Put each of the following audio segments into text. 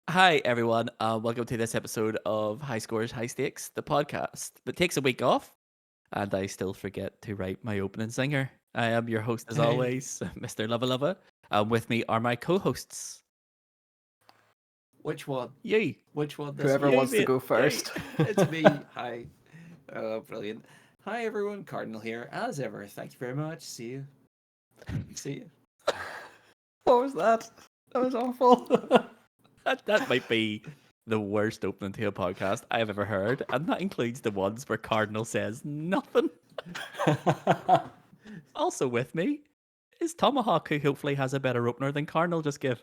Hi, everyone. Welcome to this episode of High Scores, High Stakes, the podcast that takes a week off, and I still forget to write my opening singer. I am your host, as Hey, always, Mr. Luvva. With me are my co-hosts. which one? Yay! Which one this Whoever week? Yay, wants to mate! go Yay! first. It's me. Hi. Oh, brilliant. Hi, everyone. Cardinal here, as ever. Thank you very much. See you. See you. What was that? That was awful. That might be the worst opening to a podcast I have ever heard, and that includes the ones where Cardinal says nothing. Also with me is Tomahawk, who hopefully has a better opener than Cardinal just gave.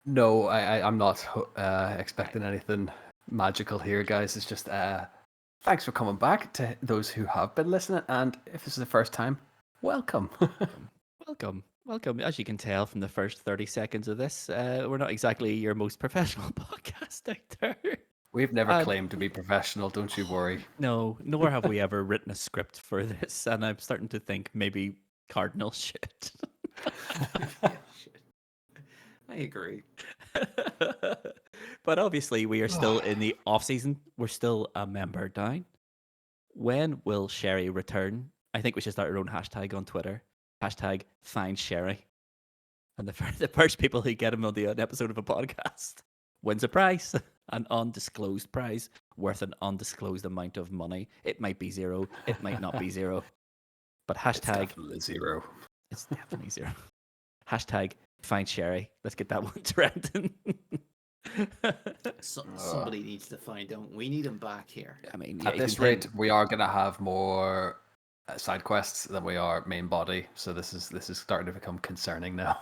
No, I'm not expecting anything magical here, guys. It's just thanks for coming back to those who have been listening, and if this is the first time, welcome. Welcome. As you can tell from the first 30 seconds of this, we're not exactly your most professional podcast out there. We've never And claimed to be professional, don't you worry. no, nor have we ever written a script for this. And I'm starting to think maybe Cardinal should. Yeah, shit. I agree. But obviously, we are still in the off season. We're still a member down. When will Sherry return? I think we should start our own hashtag on Twitter. Hashtag find Sherry. And the first people who get him on an episode of a podcast wins a prize, an undisclosed prize worth an undisclosed amount of money. It might be zero, it might not be zero, but It's hashtag definitely zero. it's definitely zero. Hashtag find Sherry. Let's get that one trending. Somebody needs to find out. We need him back here. I mean, At this rate, we are going to have more side quests than we are main body, so this is starting to become concerning now.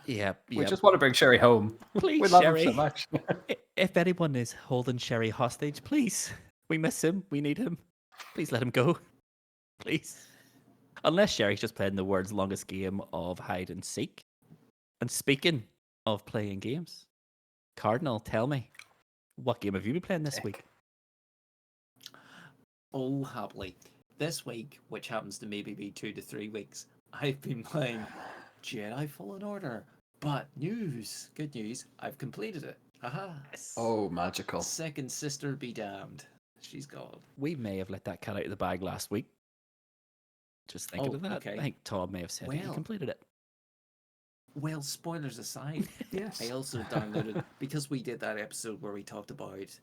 yeah, We just want to bring Sherry home. Please, We love Sherry. him so much. If anyone is holding Sherry hostage, please, we miss him. We need him. Please let him go. Please. Unless Sherry's just playing the world's longest game of hide and seek. And speaking of playing games, Cardinal, tell me, what game have you been playing this week? Oh, happily. This week, which happens to maybe be 2 to 3 weeks, I've been playing Jedi Fallen Order. But good news, I've completed it. Haha. Oh, magical. Second sister be damned. She's gone. We may have let that cat out of the bag last week. Just thinking Oh, of that. okay. I think Todd may have said he Well. completed it. Well, spoilers aside, Yes. I also downloaded, because we did that episode where we talked about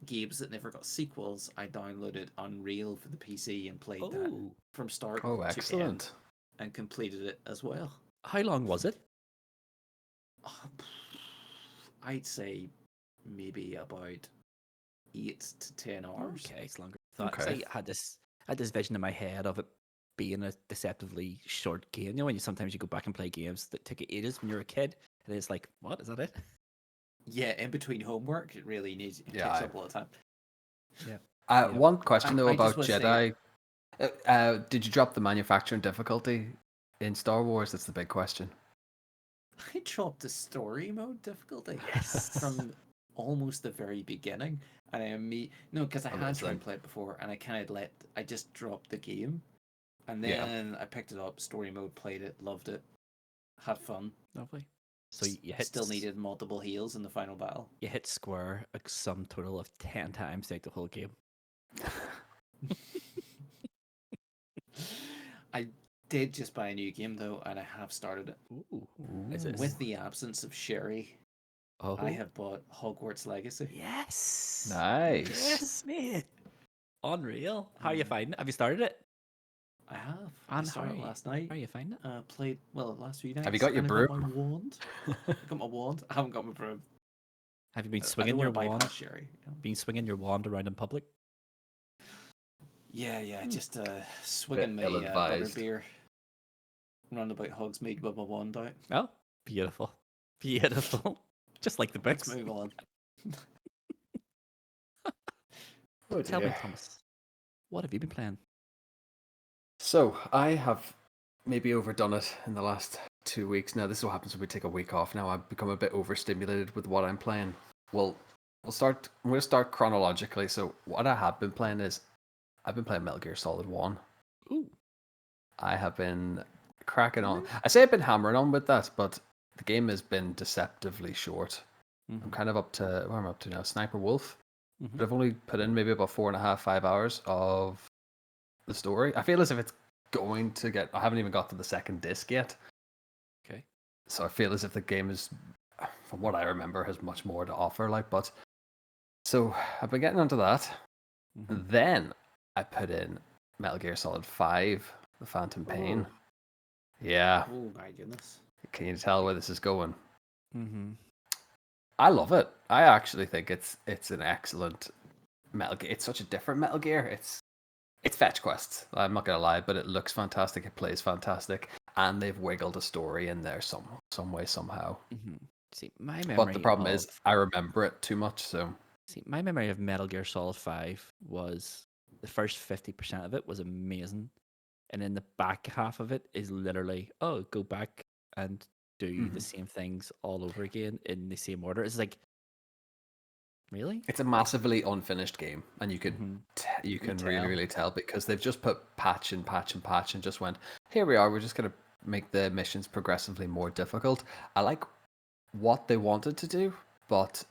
games that never got sequels, I downloaded Unreal for the PC and played that Oh, from start Oh, to end excellent. and completed it as well. how long was it? I'd say maybe about 8 to 10 hours. Okay, it's longer than I thought. 'Cause Okay. I had this vision in my head of it being a deceptively short game. You know, when sometimes you go back and play games that took you ages when you were a kid, and it's like, what is that it? Yeah, in between homework, it really needs it Yeah, takes up a lot of time. Yeah. One question though I just about wanna say- Jedi. Did you drop the manufacturing difficulty in Star Wars? That's the big question. I dropped the story mode difficulty Yes. from almost the very beginning, and because I had Amazing. tried to play it before, and I just dropped the game, and Yeah. then I picked it up, story mode, played it, loved it, had fun. Lovely. So you hit Still needed multiple heals in the final battle. You hit square a sum total of 10 times throughout the whole game. I did just buy a new game though, and I have started it. Ooh. Is it With the absence of Sherry, Oh. I have bought Hogwarts Legacy. Yes. Nice. Yes, mate. Unreal. How are you Mm. finding it? Have you started it? I have. I And started how- last night. How are you finding it? Played the last few nights. Have you got your and I got broom? my wand. I got my wand. I haven't got my broom. Have you been I swinging don't your wanna wand? bypass Sherry. Been swinging your wand around in public? Yeah. Just swigging my ill-advised. butterbeer. Round about Hogsmeade with my wand out. Oh, beautiful. Beautiful. Just like the Let's books. move on. Oh, Tell me, dear. Thomas, what have you been playing? So I have maybe overdone it in the last 2 weeks. Now this is what happens when we take a week off. Now I've become a bit overstimulated with what I'm playing. Well, I'm going to start chronologically. So what I have been playing is I've been playing Metal Gear Solid 1. Ooh. I have been cracking on. I say I've been hammering on with that, but the game has been deceptively short. I'm kind of up to where I'm up to now, Sniper Wolf. Mhm. But I've only put in maybe about 4.5, 5 hours of the story. I feel as if it's going to get. I haven't even got to the second disc yet. Okay. So I feel as if the game is, from what I remember, has much more to offer. But so I've been getting into that. Mhm. Then I put in Metal Gear Solid 5, The Phantom Pain. Oh. Yeah. Oh my goodness. Can you tell where this is going? Mhm. I love it. I actually think it's an excellent Metal Gear. It's such a different Metal Gear. It's fetch quests. I'm not gonna lie, but it looks fantastic. It plays fantastic, and they've wiggled a story in there some way somehow. Mhm. See, my But the memory problem of is, I remember it too much. So my memory of Metal Gear Solid 5 was the first 50% of it was amazing, and then the back half of it is literally, oh, go back and do the Mhm. same things all over again in the same order. It's like, really? it's a massively unfinished game, and you could Mhm. you You can tell. really tell because they've just put patch and patch and patch and just went, here we are. We're just gonna make the missions progressively more difficult. I like what they wanted to do, but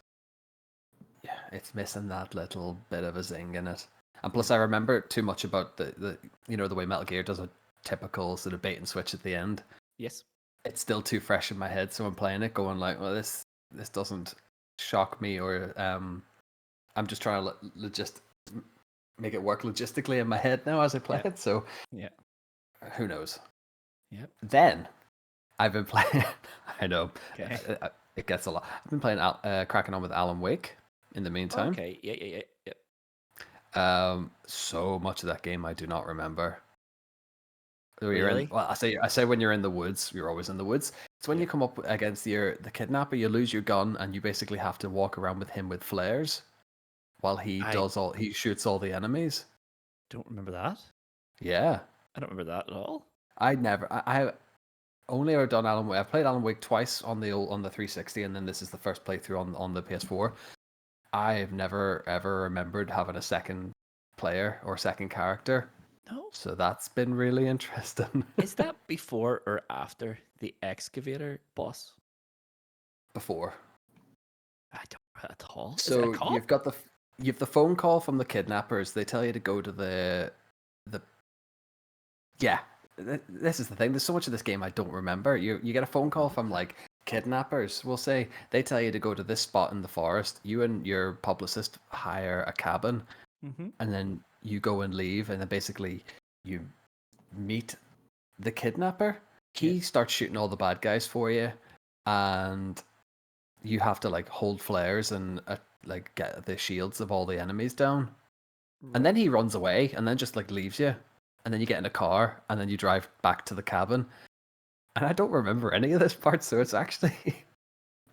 yeah, it's missing that little bit of a zing in it. And plus, I remember too much about the the way Metal Gear does a typical sort of bait and switch at the end. Yes. It's still too fresh in my head, so I'm playing it, going like, well, this doesn't shock me, or I'm just trying to just make it work logistically in my head now as I play Yeah. it. So Yeah. who knows? Yep. Then I've been playing. I know Okay. it gets a lot. I've been playing cracking on with Alan Wake in the meantime. Okay. Yeah. So much of that game I do not remember. You're in, Really? well, I say when you're in the woods, you're always in the woods. It's when Yeah. you come up against the kidnapper, you lose your gun, and you basically have to walk around with him with flares while I he shoots all the enemies. don't remember that. Yeah, I don't remember that at all. I only ever done Alan Wake. I've played Alan Wake twice on the 360, and then this is the first playthrough on the PS4. I've never ever remembered having a second player or second character. No. So that's been really interesting. Is that before or after the excavator boss? Before. I don't at all. Is it a So cop? you've the phone call from the kidnappers. They tell you to go to the yeah. This is the thing. There's so much of this game I don't remember. You get a phone call from like kidnappers. We'll say they tell you to go to this spot in the forest. You and your publicist hire a cabin, Mm-hmm. and then you go and leave, and then basically you meet the kidnapper. He Yeah. starts shooting all the bad guys for you, and you have to like hold flares and like get the shields of all the enemies down. And then he runs away and then just like leaves you. And then you get in a car and then you drive back to the cabin. And I don't remember any of this part, so it's actually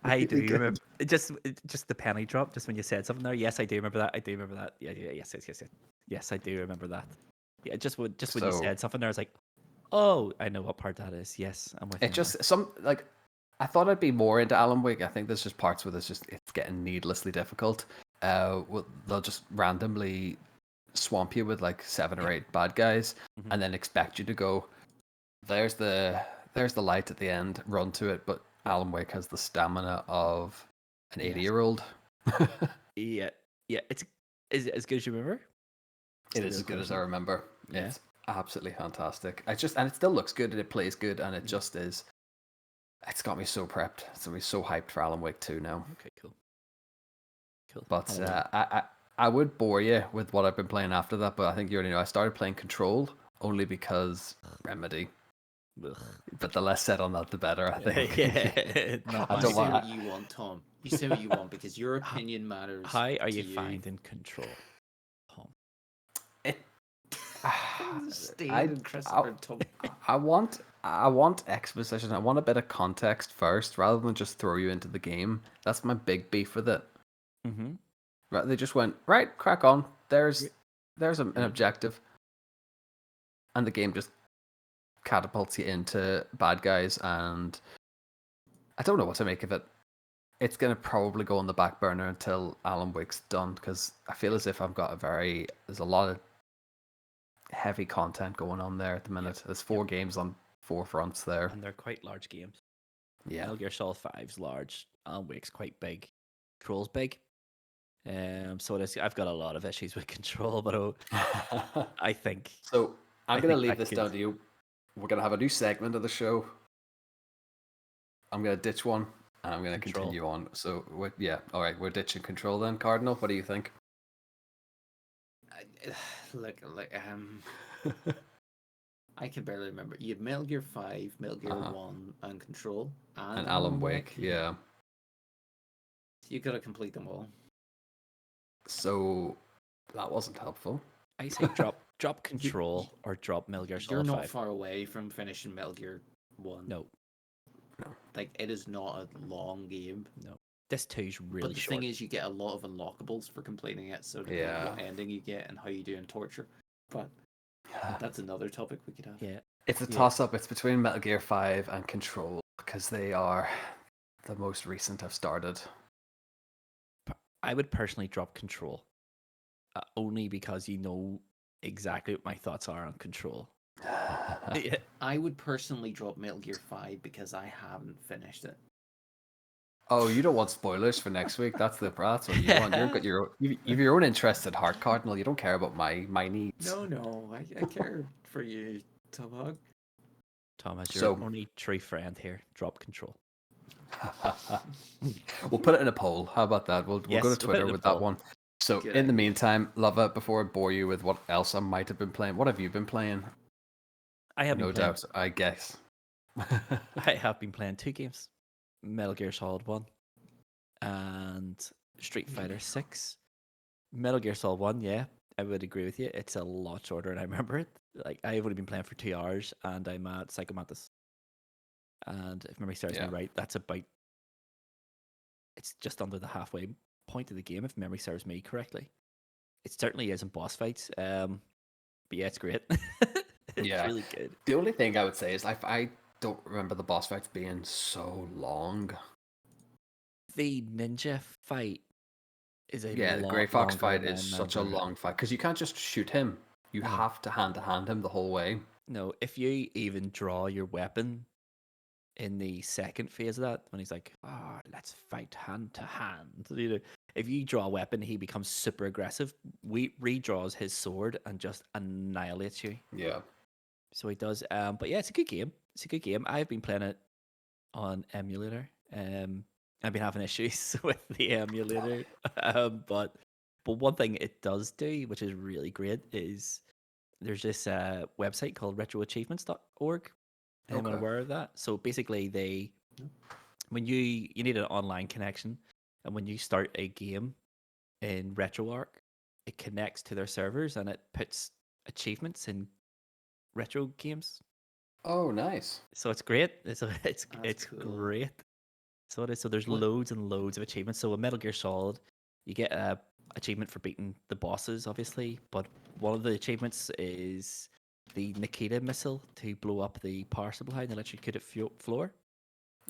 I do really good. remember just the penny drop just when you said something there. Yes, I do remember that. I do remember that. Yeah. Yes. Yes, I do remember that. Yeah, just when you So said something there, I was like, oh, I know what part that is. Yes, I'm with it you now. just some like I thought I'd be more into Alan Wake. I think there's just parts where it's getting needlessly difficult. They'll just randomly swamp you with like 7 or 8 bad guys, Mhm. and then expect you to go. There's the light at the end. Run to it, but Alan Wake has the stamina of an Yes. 80-year-old. Yeah. Yeah. Is it as good as you remember? It is as good as I remember. Yeah. It's absolutely fantastic. And it still looks good and it plays good and it just is. It's got me so prepped. It's got me so hyped for Alan Wake 2 now. Okay, cool. Cool. But I'll, I would bore you with what I've been playing after that. But I think you already know I started playing Control only because Remedy. ugh. But the less said on that, the better. I think. Yeah. Not I You don't say want. what you want, Tom. You say what you want because your opinion matters. How are to you finding Control, Tom? It, Staying I, in Christopher Tom. I want exposition. I want a bit of context first, rather than just throw you into the game. That's my big beef with it. Mm-hmm. Right? They just went right, crack on. There's an objective, and the game just catapults you into bad guys, and I don't know what to make of it. It's gonna probably go on the back burner until Alan Wake's done, because I feel as if there's a lot of heavy content going on there at the minute. There's 4 games on 4 fronts there. And they're quite large games. Yeah. Metal Gear Solid 5's large. Alan Wake's quite big. Control's big. So it is, I've got a lot of issues with Control, but I think So I'm I gonna think leave that this could down to you. We're gonna have a new segment of the show. I'm gonna ditch one, and I'm gonna Control. continue on. So yeah, all right, we're ditching Control then. Cardinal, what do you think? Look, I can barely remember. You had Metal Gear 5, Metal Gear Uh-huh. 1, and Control, And and Alan Wake, yeah. You gotta complete them all. So that wasn't helpful. I say drop Control or drop Metal Gear You're Solid not 5. far away from finishing Metal Gear 1. No, Like, it is not a long game. no. This 2's really But the short. thing is, you get a lot of unlockables for completing it, so depending on what ending you get and how you do in torture. But that's another topic we could have. Yeah. It's a toss-up. It's between Metal Gear 5 and Control because they are the most recent I've started. I would personally drop Control, only because you know exactly what my thoughts are on Control. Yeah. I would personally drop Metal Gear 5 because I haven't finished it. Oh, you don't want spoilers for next week. That's what you want. You've your own interests at heart, Cardinal. You don't care about my needs. No, I care for you, Tomahawk. Thomas, your So- only true friend here. Drop Control. We'll put it in a poll. How about that? We'll Yes, go we'll to put it Twitter in a with poll. that one. So Good in the idea. meantime, Luvva, before I bore you with what else I might have been playing, what have you been playing? I have No been playing, doubt, I guess. I have been playing 2 games: Metal Gear Solid 1 and Street Fighter 6. Metal Gear Solid 1, yeah, I would agree with you. It's a lot shorter, and I remember it. Like, I've only been playing for 2 hours, and I'm at Psycho Mantis. And if memory serves me Yeah. right, that's about. It's just under the halfway point of the game, if memory serves me correctly. It certainly is in boss fights. But yeah, it's great. It's Yeah. really good. The only thing I would say is I don't remember the boss fights being so long. The ninja fight is a Yeah, the lot Grey Fox longer fight than I is such a remember. long fight because you can't just shoot him. You No. have to hand him the whole way. No, if you even draw your weapon in the second phase of that, when he's like, let's fight hand to hand. You know, if you draw a weapon, he becomes super aggressive. Redraws his sword and just annihilates you. Yeah. So he does. But yeah, it's a good game. It's a good game. I've been playing it on emulator. I've been having issues with the emulator. But one thing it does do, which is really great, is there's this website called retroachievements.org. Anyone Okay. aware of that? So basically, when you need an online connection, and when you start a game in RetroArch, it connects to their servers and it puts achievements in retro games. Oh, nice. So it's great. It's cool. great. So it is. So there's What- loads and loads of achievements. So in Metal Gear Solid, you get a achievement for beating the bosses, obviously. But one of the achievements is the Nikita missile to blow up the power supply in the electrocuted floor.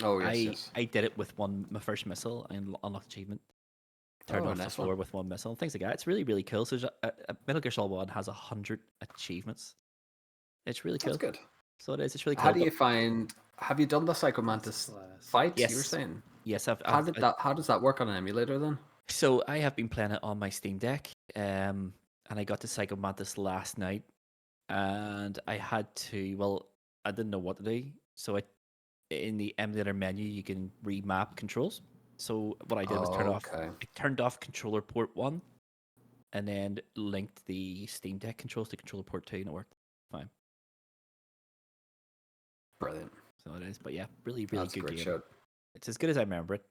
Oh, yes. I did it with my first missile and unlocked achievement. Turned Oh, off the nice floor one. with one missile, things like that. It's really, really cool. So Metal Gear Solid 1 has 100 achievements. It's really cool. That's good. So it is. It's really cool. How do you find? Have you done the Psycho Mantis class. fights? You were Yes. saying. Yes, How does that work on an emulator then? So I have been playing it on my Steam Deck, and I got to Psycho Mantis last night, and I had to. Well, I didn't know what to do, so in the emulator menu you can remap controls. So what I did was Okay. I turned off controller port 1, and then linked the Steam Deck controls to controller port 2, and it worked fine. Brilliant. So it is, but yeah, really, really That's a good great game. shout. It's as good as I remember it.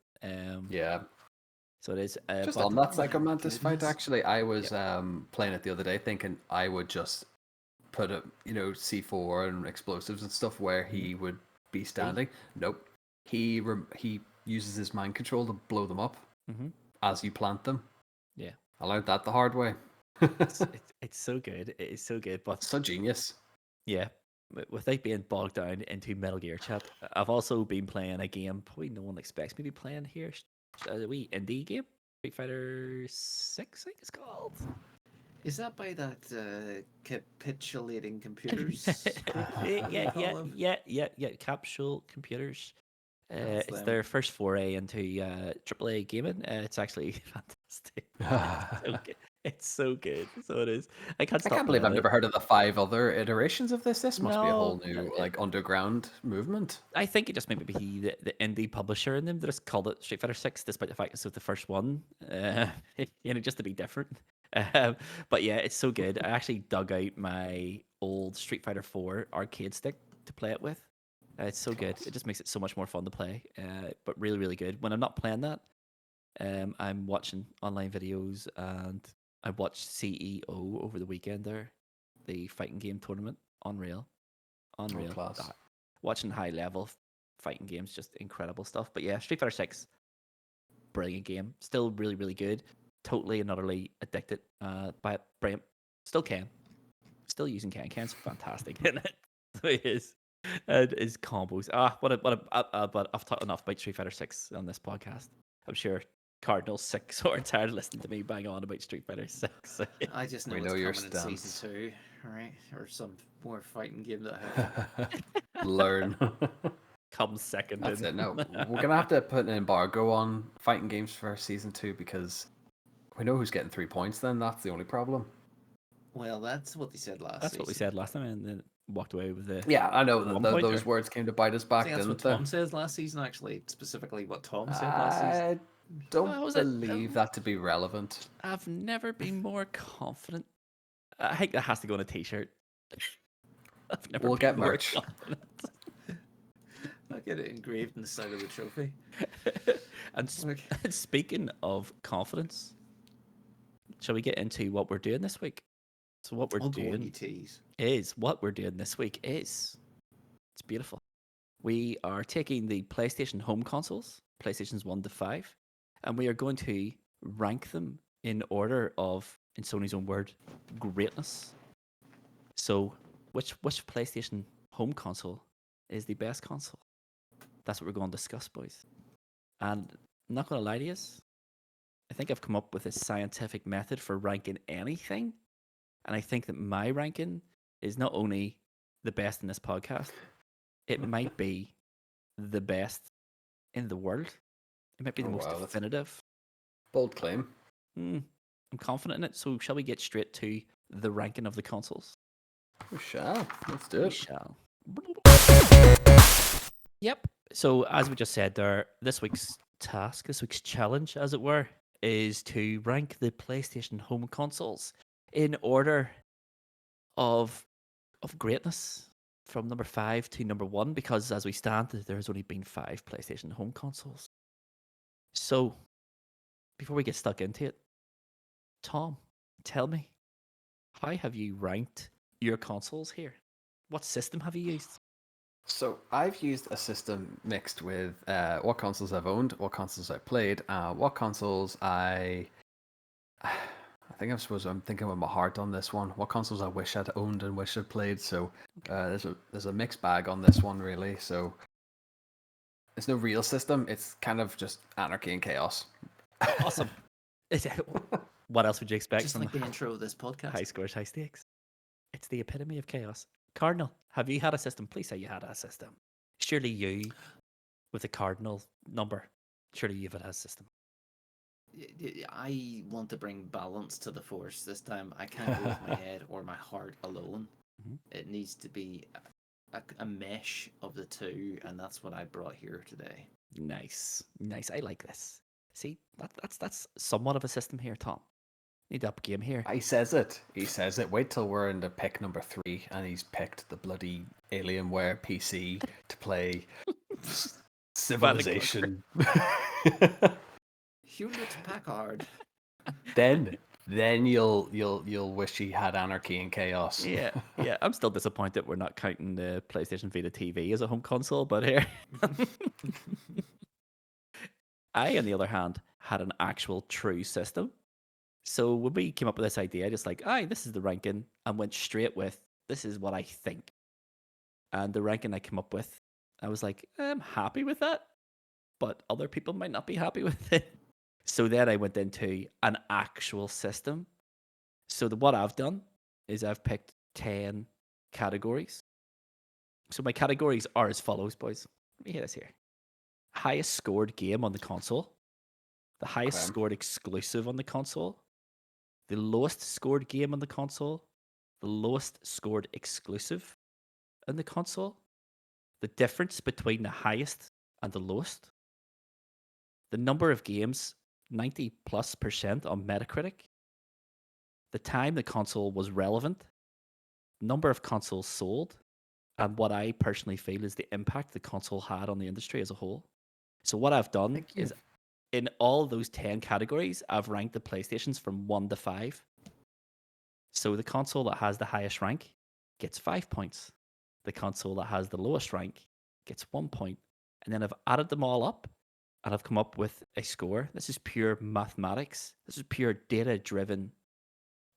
Yeah. So it is. Just but on that Psycho Mantis fight, goodness. actually, I was playing it the other day, thinking I would just put a C4 and explosives and stuff where he would be standing. Nope. He uses his mind control to blow them up Mhm. as you plant them. Yeah. I learned that the hard way. It's so good. It is so good. But So genius. yeah, without being bogged down into Metal Gear chat, I've also been playing a game probably no one expects me to be playing here. A wee indie game, Street Fighter 6, I think it's called. Is that by that capitulating computers? Yeah. Capsule Computers. That's It's them. their first foray into AAA gaming. It's actually fantastic. It's so good. It's so good. So it is. I can't I stop can't believe playing I've it. never heard of the 5 other iterations of this. This must be a whole No, new like underground movement. I think it just maybe be the indie publisher in them that just called it Street Fighter 6, despite the fact it's the first one. Just to be different. Um, but yeah, it's so good. I actually dug out my old Street Fighter 4 arcade stick to play it with. It's so good. It Class. just makes it so much more fun to play. But really, really good. When I'm not playing that, I'm watching online videos, and I watched CEO over the weekend there, the fighting game tournament. Unreal. Oh, Unreal. class. Watching high level fighting games, just incredible stuff. But yeah, Street Fighter 6, brilliant game. Still really, really good. Totally and utterly addicted by it. Brilliant. Still Ken. Still using Ken. Ken's fantastic in it. So he is. And his combos. But I've talked enough about Street Fighter 6 on this podcast. I'm sure Cardinal 6 are tired of listening to me bang on about Street Fighter 6. I just know We it's know your coming in season stance. 2, right? Or some more fighting game that I have. Learn. Comes second That's in. it. No, we're gonna have to put an embargo on fighting games for season 2 because we know who's getting 3 points. Then that's the only problem. Well, that's what they said last That's what we season. said last time, and then walked away with the Yeah, I know that 1 pointer. those words came to bite us I back, think that's what didn't they? Tom says last season, actually. Specifically what Tom said last season. I don't What was it? believe that to be relevant. I've never been more confident. I think that has to go on a t-shirt. I've never We'll been get more merch. confident. I'll get it engraved in the side of the trophy. and Okay. speaking of confidence, shall we get into what we're doing this week? So what we're Oh, go on, you doing tease. is what we're doing this week is it's beautiful. We are taking the PlayStation home consoles, PlayStations 1 to 5, and we are going to rank them in order of, in Sony's own word, greatness. So, which PlayStation home console is the best console? That's what we're going to discuss, boys. And I'm not going to lie to you, I think I've come up with a scientific method for ranking anything. And I think that my ranking is not only the best in this podcast, it might be the best in the world. It might be the Oh most wow, that's a definitive. bold claim. I'm confident in it. So, shall we get straight to the ranking of the consoles? We shall. Let's do We it. shall. Yep. So, as we just said there, this week's task, this week's challenge, as it were, is to rank the PlayStation home consoles in order of greatness from number 5 to number 1, because as we stand, there's only been 5 PlayStation home consoles. So, before we get stuck into it, Tom, tell me, how have you ranked your consoles here? What system have you used? So I've used a system mixed with what consoles I've owned, what consoles I've played, what consoles I think I'm thinking with my heart on this one. What consoles I wish I'd owned and wish I'd played. So there's a mixed bag on this one really. So there's no real system. It's kind of just anarchy and chaos. Awesome. What else would you expect Just from like the intro of this podcast. high scores, high stakes? It's the epitome of chaos. Cardinal, have you had a system? Please say you had a system. Surely you, with the Cardinal number, surely you've had a system. I want to bring balance to the force this time. I can't go with my head or my heart alone. Mhm. It needs to be a mesh of the two, and that's what I brought here today. Nice, nice. I like this. See, that's somewhat of a system here, Tom. Need to up game here. He says it. He says it. Wait till we're in the pick number 3 and he's picked the bloody Alienware PC to play Civilization. Hewlett Packard. then you'll wish he had anarchy and chaos. Yeah, yeah. I'm still disappointed we're not counting the PlayStation Vita TV as a home console, but here. I, on the other hand, had an actual true system. So when we came up with this idea, just like, aye, this is the ranking, and went straight with, this is what I think. And the ranking I came up with, I was like, I'm happy with that, but other people might not be happy with it. So then I went into an actual system. So what I've done is I've picked 10 categories. So my categories are as follows, boys. Let me hear this here. highest scored game on the console, the highest Okay. scored exclusive on the console, the lowest scored game on the console, the lowest scored exclusive on the console, the difference between the highest and the lowest, the number of games, 90+% on Metacritic, the time the console was relevant, number of consoles sold, and what I personally feel is the impact the console had on the industry as a whole. So what I've I done think is you've in all those 10 categories, I've ranked the PlayStations from 1 to 5. So the console that has the highest rank gets 5 points. The console that has the lowest rank gets 1 point. And then I've added them all up and I've come up with a score. This is pure mathematics. This is pure data driven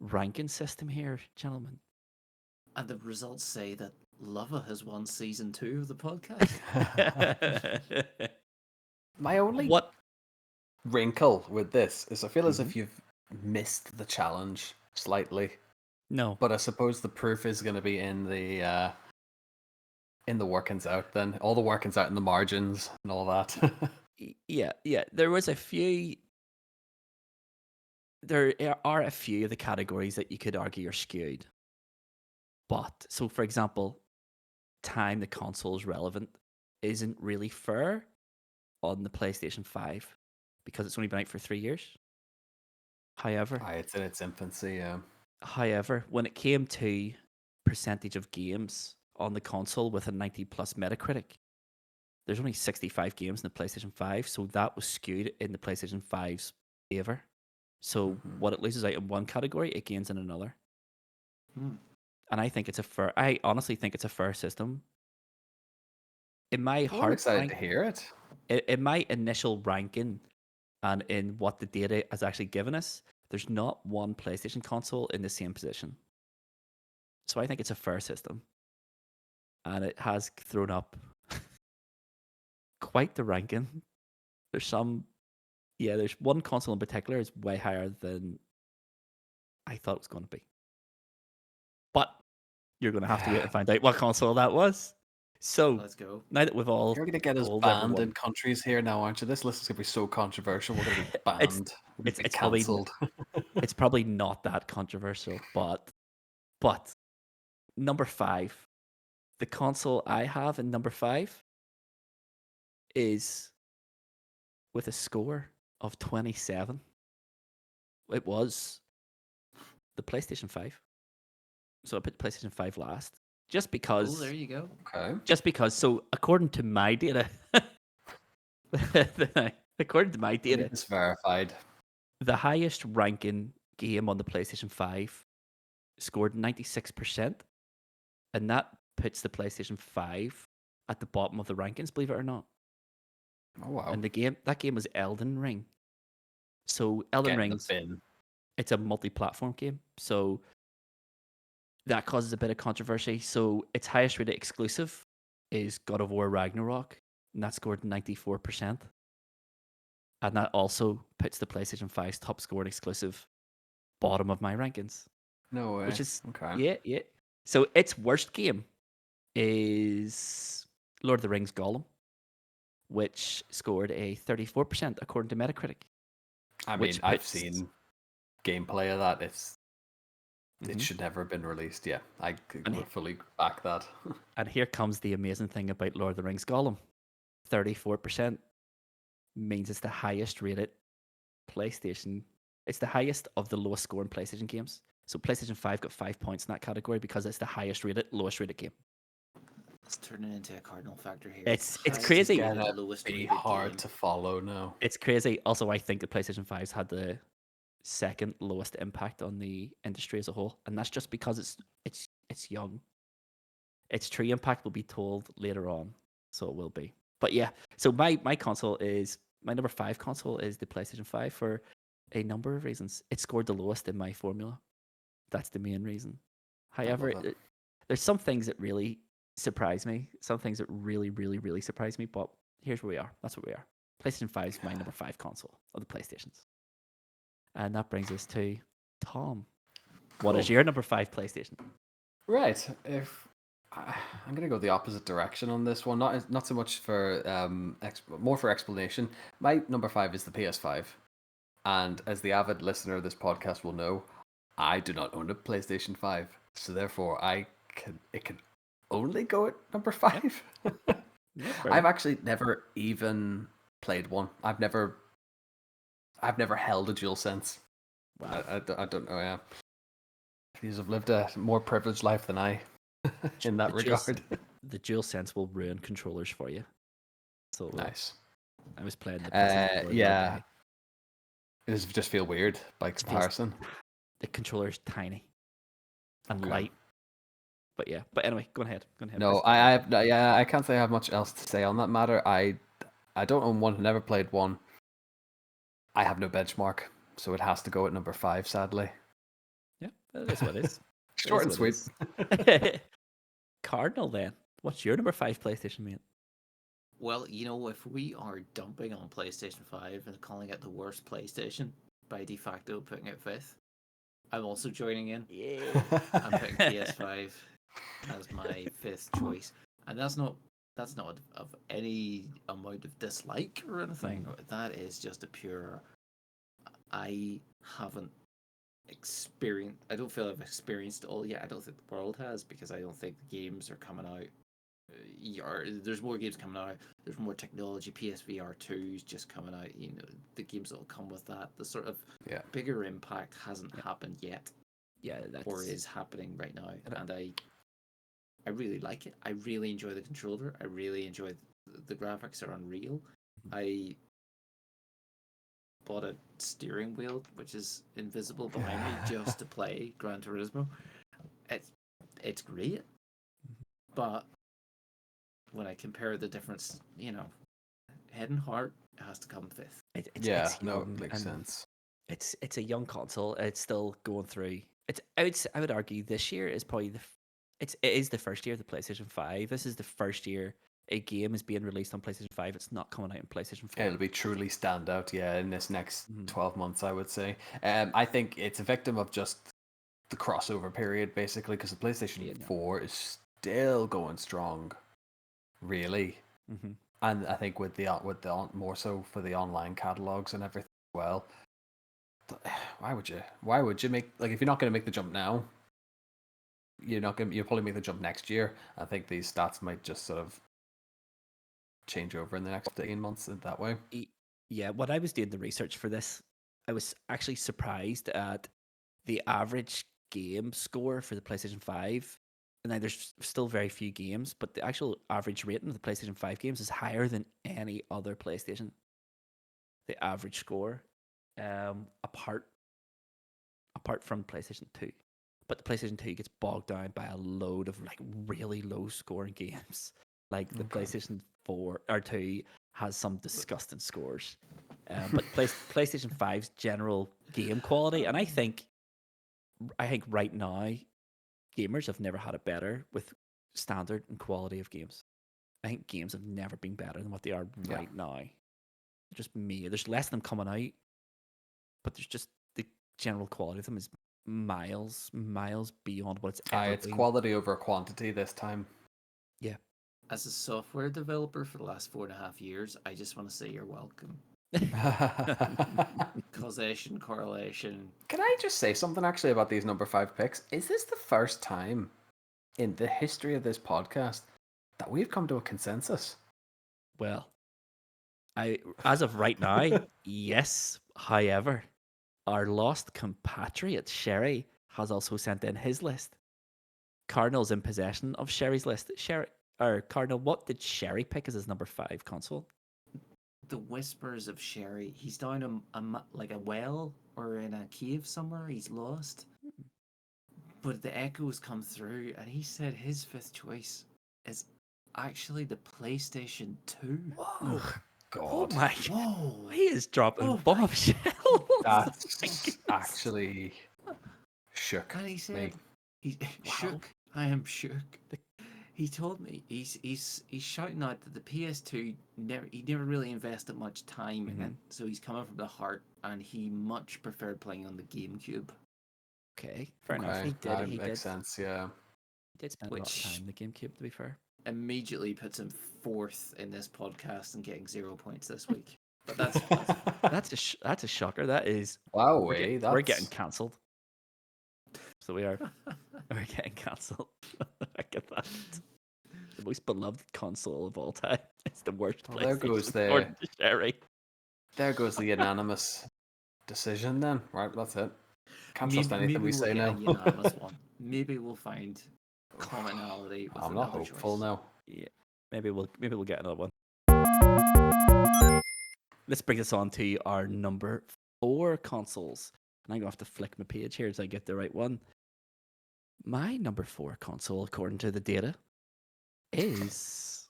ranking system here, gentlemen. And the results say that Luvva has won season 2 of the podcast. my only What? wrinkle with this is I feel as Mhm. if you've missed the challenge slightly. No. But I suppose the proof is going to be in the workings out. Then all the workings out in the margins and all that. Yeah. There was a few. There are a few of the categories that you could argue are skewed. But so, for example, time the console is relevant isn't really fair on the PlayStation 5 because it's only been out for 3 years. However, Aye, it's in its infancy. when it came to percentage of games on the console with a 90 plus Metacritic, there's only 65 games in the PlayStation 5, so that was skewed in the PlayStation 5's favor. So what it loses out in one category, it gains in another. Hmm. And I honestly think it's a fair system. In my Well, I'm heart, excited to hear it. in my initial ranking and in what the data has actually given us, there's not one PlayStation console in the same position. So I think it's a fair system. And it has thrown up quite the ranking. There's one console in particular is way higher than I thought it was going to be. But you're going to have to wait and find out what console that was. So Let's go. now that we've all You're going to get us told banned in everyone, countries here now, aren't you? This list is going to be so controversial. We're going to be it's banned. We're going to be it's probably cancelled. it's probably not that controversial, but number 5, the console I have in number 5 is with a score of 27. It was the PlayStation 5. So I put PlayStation 5 last just Oh, because there you go. Okay. so according to my data according to my I need data, this verified. the highest ranking game on the PlayStation 5 scored 96%, and that puts the PlayStation 5 at the bottom of the rankings, believe it or not. Oh, wow. And that game was Elden Ring. So Elden Get in the Ring's bin. it's a multi-platform game. So that causes a bit of controversy. So its highest rated exclusive is God of War Ragnarok, and that scored 94%. And that also puts the PlayStation 5's top scored exclusive bottom of my rankings, No way. which is Okay. yeah. So its worst game is Lord of the Rings Gollum, which scored a 34% according to Metacritic. I mean, Which I've puts seen gameplay of that. It Mhm. should never have been released. Yeah, I And would fully back that. And here comes the amazing thing about Lord of the Rings Gollum. 34% means it's the highest rated PlayStation. It's the highest of the lowest scoring PlayStation games. So PlayStation 5 got 5 points in that category because it's the highest rated, lowest rated game. Let's turn it into a cardinal factor here. It's Highest crazy. rated, Gonna lowest be rated hard game. to follow now. It's crazy. Also, I think the PlayStation 5's had the second lowest impact on the industry as a whole, and that's just because it's young. Its true impact will be told later on, so it will be. But yeah, so my number 5 console is the PlayStation 5 for a number of reasons. It scored the lowest in my formula. That's the main reason. I However, love it. there's some things that really surprise me. Some things that really, really, really surprise me. But here's where we are. That's what we are. PlayStation 5 is my number 5 console of the PlayStations. And that brings us to Tom. What is Cool. your number 5 PlayStation? Right. If I'm gonna go the opposite direction on this one. Not so much for more for explanation. My number 5 is the PS5, and as the avid listener of this podcast will know, I do not own a PlayStation 5, so therefore it can only go at number 5. Yeah, fair I've enough. actually never even played one. I've never held a DualSense. Wow. I don't know. Yeah, these have lived a more privileged life than I in that The dual, regard. the dual sense will ruin controllers for you. So it will. Nice. I was playing the PlayStation 4 the other Yeah, day. does it just feel weird by It feels comparison? the controller's tiny and Okay. light. But yeah. But anyway, go ahead. Go ahead. No, I can't say I have much else to say on that matter. I don't own one. Never played one. I have no benchmark, so it has to go at number 5. Sadly, Yeah, that is what it is. It short and is what sweet. it is. Cardinal, then. What's your number 5 PlayStation, mate? Well, if we are dumping on PlayStation 5 and calling it the worst PlayStation, by de facto putting it fifth, I'm also joining in. Yeah. I'm putting PS5 as my fifth choice. And that's not of any amount of dislike or anything. That is just a pure I haven't experienced I don't feel I've experienced it all yet. I don't think the world has, because I don't think the games are coming out. There's more games coming out. There's more technology. PSVR 2 is just coming out. The games that'll come with that. The sort of bigger impact hasn't happened yet, Yeah, or is happening right now. And I really like it. I really enjoy the controller. I really enjoy the graphics are unreal. I bought a steering wheel which is invisible behind me just to play Gran Turismo. It's great, but when I compare the difference, head and heart has to come fifth. It's no, young it makes and sense. it's a young console. It's still going through. I would argue this year is probably it is the first year of the PlayStation 5. This is the first year a game is being released on PlayStation 5. It's not coming out on PlayStation 4. It'll be truly stand out, in this next Mhm. 12 months, I would say. I think it's a victim of just the crossover period, basically, because the PlayStation Yeah, no. 4 is still going strong, really. Mhm. And I think with the more so for the online catalogs and everything as well. Why would you make, like, if you're not going to make the jump now, you'll probably make the jump next year. I think these stats might just sort of change over in the next 18 months in that way. Yeah, when I was doing the research for this, I was actually surprised at the average game score for the PlayStation 5. And now there's still very few games, but the actual average rating of the PlayStation 5 games is higher than any other PlayStation. The average score, apart from PlayStation 2. But the PlayStation 2 gets bogged down by a load of like really low scoring games. Like the PlayStation 4 or 2 has some disgusting scores. But PlayStation 5's general game quality, and I think right now gamers have never had it better with standard and quality of games. I think games have never been better than what they are right now. Just me. There's less of them coming out, but there's just the general quality of them is miles beyond what it's ever It's been. quality over quantity this time. Yeah. As a software developer for the last 4.5 years, I just want to say you're welcome. Causation, correlation. Can I just say something actually about these number 5 picks? Is this the first time in the history of this podcast that we've come to a consensus? Well, as of right now, yes. However, our lost compatriot Sherry has also sent in his list. Cardinal's in possession of Sherry's list. Cardinal, what did Sherry pick as his number 5 console? The whispers of Sherry. He's down like a well or in a cave somewhere. He's lost. But the echoes come through, and he said his fifth choice is actually the PlayStation 2. Whoa. God. Oh my Whoa. He is dropping bombshells. That's actually shook. And he said, me. He shook. I am shook. He told me he's shouting out that the PS2 he never really invested much time in it, so he's coming from the heart, and he much preferred playing on the GameCube. Okay, fair enough. He did. Makes sense. Yeah. Did spend a lot of Which- time in the GameCube, to be fair. Immediately puts him fourth in this podcast and getting 0 points this week. But that's That's a shocker. That is wow, we're getting cancelled. So we are. We're getting cancelled. Look at that. The most beloved console of all time. It's the worst Well, there goes PlayStation. the- According to Sherry. There goes the unanimous decision then. Right, that's it. Can't trust anything we we'll say get now. a unanimous one. Maybe we'll find commonality with I'm not another hopeful choice. now. Yeah, maybe we'll get another one. This brings us on to our number 4 consoles, and I'm gonna have to flick my page here as I get the right one. My number 4 console, according to the data, is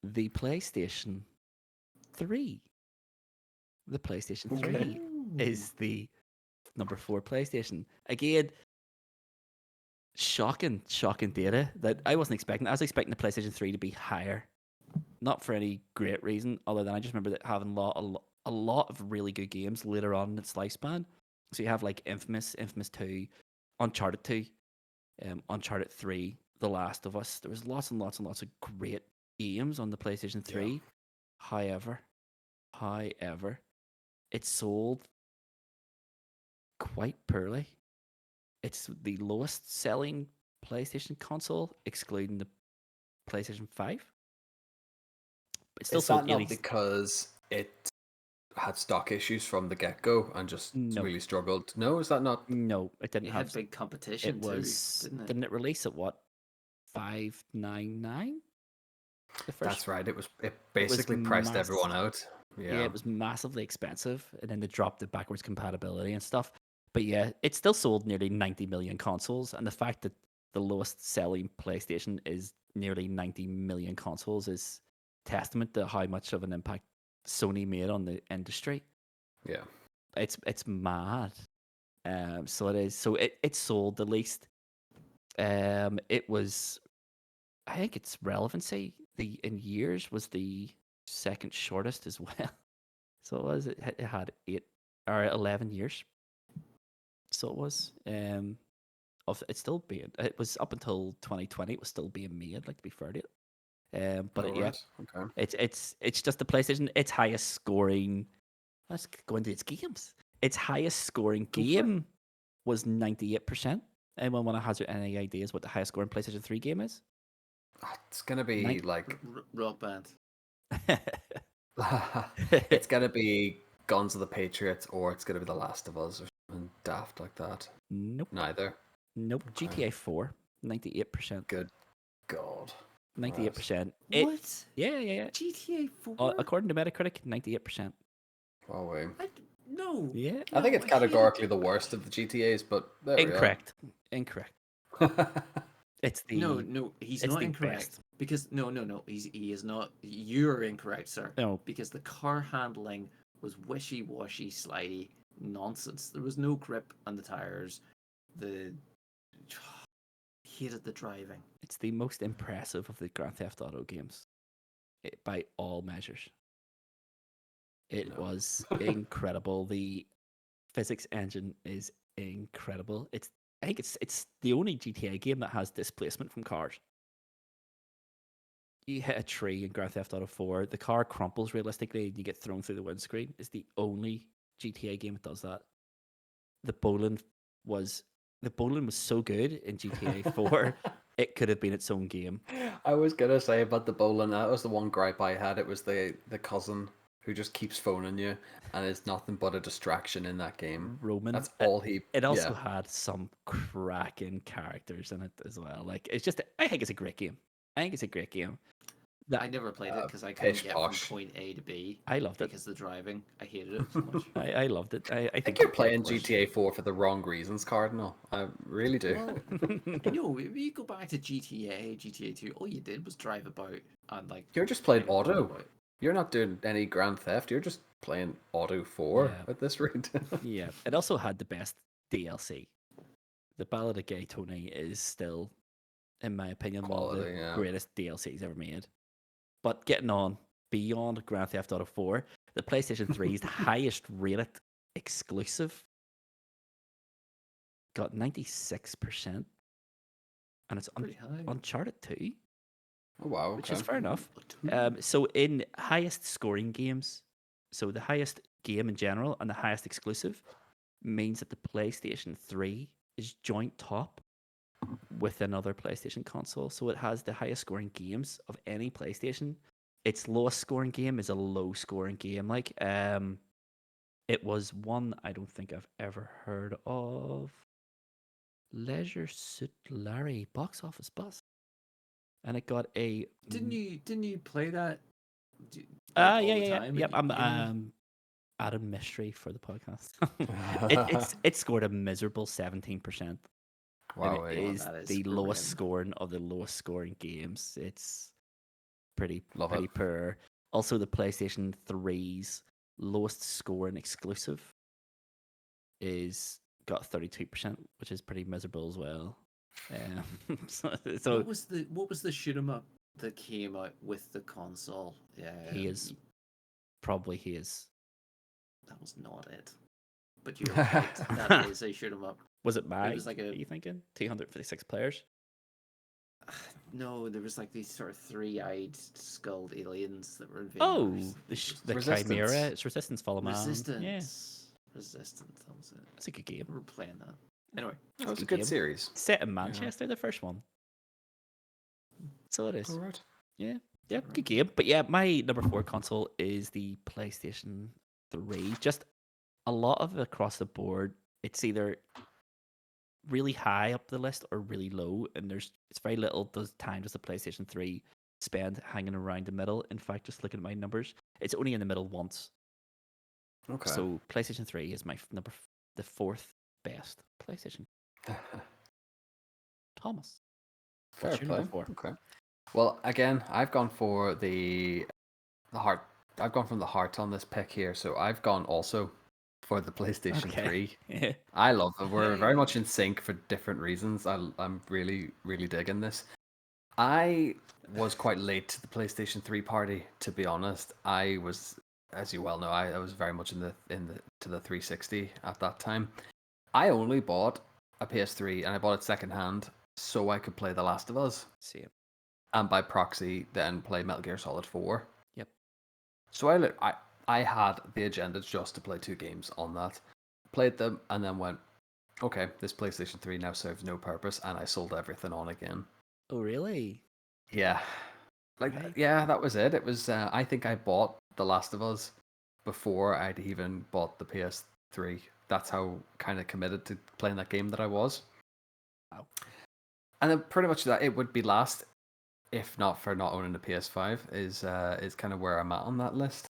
the PlayStation 3. The PlayStation 3 Okay. is the number 4 PlayStation. Again, shocking data that I wasn't expecting. I was expecting the PlayStation 3 to be higher. Not for any great reason, other than I just remember that having a lot of really good games later on in its lifespan. So you have like Infamous 2, Uncharted 2, Uncharted 3, The Last of Us. There was lots and lots and lots of great games on the PlayStation 3. However, it sold quite poorly. It's the lowest selling PlayStation console, excluding the PlayStation 5. It still Is sold that not 80. because it had stock issues from the get-go and just No. really struggled? No, is that not? No, it didn't It have. had big competition It was. too, didn't it? Didn't it release at what? 599. The first. That's right. It basically priced everyone out. Yeah, it was massively expensive, and then they dropped the backwards compatibility and stuff. But yeah, it still sold nearly 90 million consoles, and the fact that the lowest selling PlayStation is nearly 90 million consoles is testament to how much of an impact Sony made on the industry. Yeah. It's mad. So it is. So it sold the least. It was. I think its relevancy in years was the second shortest as well. So it was. It had 8 or 11 years. So it was. It's still being. It was up until 2020. It was still being made. Like, to be fair to it. But yeah, Okay. it's just the PlayStation. Its highest scoring. Let's go into its games. Its highest scoring game was 98%. Anyone want to hazard any ideas what the highest scoring PlayStation 3 game is? It's gonna be like Rock Band. it's gonna be Guns of the Patriots, or it's gonna be The Last of Us, or something daft like that. Nope. Neither. Nope. Okay. GTA 4, 98%. Good God. 98%. What? Yeah. GTA 4? According to Metacritic, 98%. Oh wait. No. Yeah. I think No, it's I hate it. categorically the worst of the GTAs, but there Incorrect. we are. It's the No, he's it's not the incorrect. best. Because no, he is not. You're incorrect, sir. No. Because the car handling was wishy-washy, slidey nonsense. There was no grip on the tires. The hated the driving. It's the most impressive of the Grand Theft Auto games, by all measures. It No. was incredible. The physics engine is incredible. I think it's the only GTA game that has displacement from cars. You hit a tree in Grand Theft Auto 4, the car crumples realistically, and you get thrown through the windscreen. It's the only GTA game that does that. The bowling was so good in GTA 4, it could have been its own game. I was gonna say about the bowling. That was the one gripe I had. It was the cousin who just keeps phoning you, and is nothing but a distraction in that game. Roman. That's all he. It also had some cracking characters in it as well. Like, I think it's a great game. I never played it because I couldn't pish get posh. from point A to B. I loved it. Because the driving, I hated it so much. I loved it. I I think think you're playing GTA 4 for the wrong reasons, Cardinal. I really do. Well, no, if you go back to GTA 2, all you did was drive about and like. You're just playing run auto. about. You're not doing any Grand Theft. You're just playing Auto 4 Yeah. at this rate. Yeah, it also had the best DLC. The Ballad of Gay Tony is still, in my opinion, one of Quality, the yeah. greatest DLCs ever made. But getting on beyond Grand Theft Auto 4, the PlayStation 3's highest rated exclusive got 96%. and it's Pretty high. Uncharted 2, Oh wow. which Okay. is fair enough. Two. So in highest scoring games, so the highest game in general and the highest exclusive means that the PlayStation 3 is joint top with another PlayStation console. So it has the highest scoring games of any PlayStation. Its lowest scoring game is a low scoring game. Like it was one I don't think I've ever heard of. Leisure Suit Larry box office bust. And it got a Didn't you play that? yeah, all the yeah, time? yep. and I'm Adam Mystery for the podcast. It scored a miserable 17%. And it Wow. is that is the lowest grim. scoring of the lowest scoring games. It's pretty Love pretty it. poor. Also, the PlayStation 3's lowest scoring exclusive is got 32%, which is pretty miserable as well. So What was the shoot 'em up that came out with the console? Yeah, he is that was not it. But you're right. That is a shoot 'em up. was it Mag? It was like Are you thinking 256 players? No, there was like these sort of three-eyed skulled aliens that were invading. Oh, Earth. the Resistance. Chimera. It's Resistance Follow Man. Yeah, Resistance. That was it. that's a good game. We were playing that. Anyway, That was a good good game. series. Set in Manchester, the first one. So it is. All right. Yeah, good game. But yeah, my number 4 console is the PlayStation 3. Just a lot of it across the board. It's either really high up the list or really low, and it's very little time does the PlayStation 3 spend hanging around the middle. In fact, just looking at my numbers, it's only in the middle once. Okay. So PlayStation 3 is my the 4th best PlayStation. Thomas, Fair what's your play. number 4? Okay. Well, again, I've gone for the heart. I've gone from the heart on this pick here, so I've gone also for the PlayStation 3. Yeah. I love it. We're very much in sync for different reasons. I'm really, really digging this. I was quite late to the PlayStation 3 party, to be honest. I was, as you well know, I was very much to the 360 at that time. I only bought a PS3 and I bought it secondhand so I could play The Last of Us. See it. And by proxy, then play Metal Gear Solid 4. Yep. So I had the agenda just to play 2 games on that. Played them and then went, okay, this PlayStation 3 now serves no purpose, and I sold everything on again. Oh, really? Yeah. Right. Yeah, that was it. It was, I think I bought The Last of Us before I'd even bought the PS3. That's how kind of committed to playing that game that I was. Wow. And then pretty much that it would be last, if not for not owning the PS5, is kind of where I'm at on that list.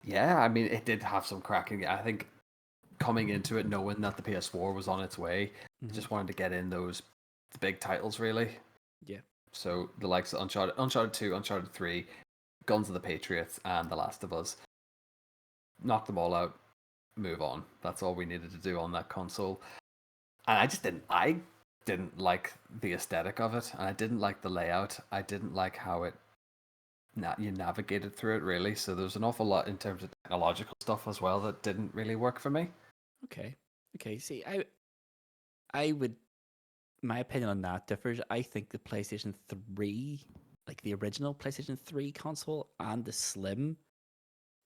Yeah, I mean, it did have some cracking. I think coming into it, knowing that the PS4 was on its way, I just wanted to get in the big titles, really. Yeah. So the likes of Uncharted 2, Uncharted 3, Guns of the Patriots, and The Last of Us. Knock them all out, move on. That's all we needed to do on that console. And I didn't like the aesthetic of it, and I didn't like the layout. I didn't like how you navigated through it, really. So there's an awful lot in terms of technological stuff as well that didn't really work for me. Okay. See, I would. My opinion on that differs. I think the PlayStation 3, like the original PlayStation 3 console and the Slim,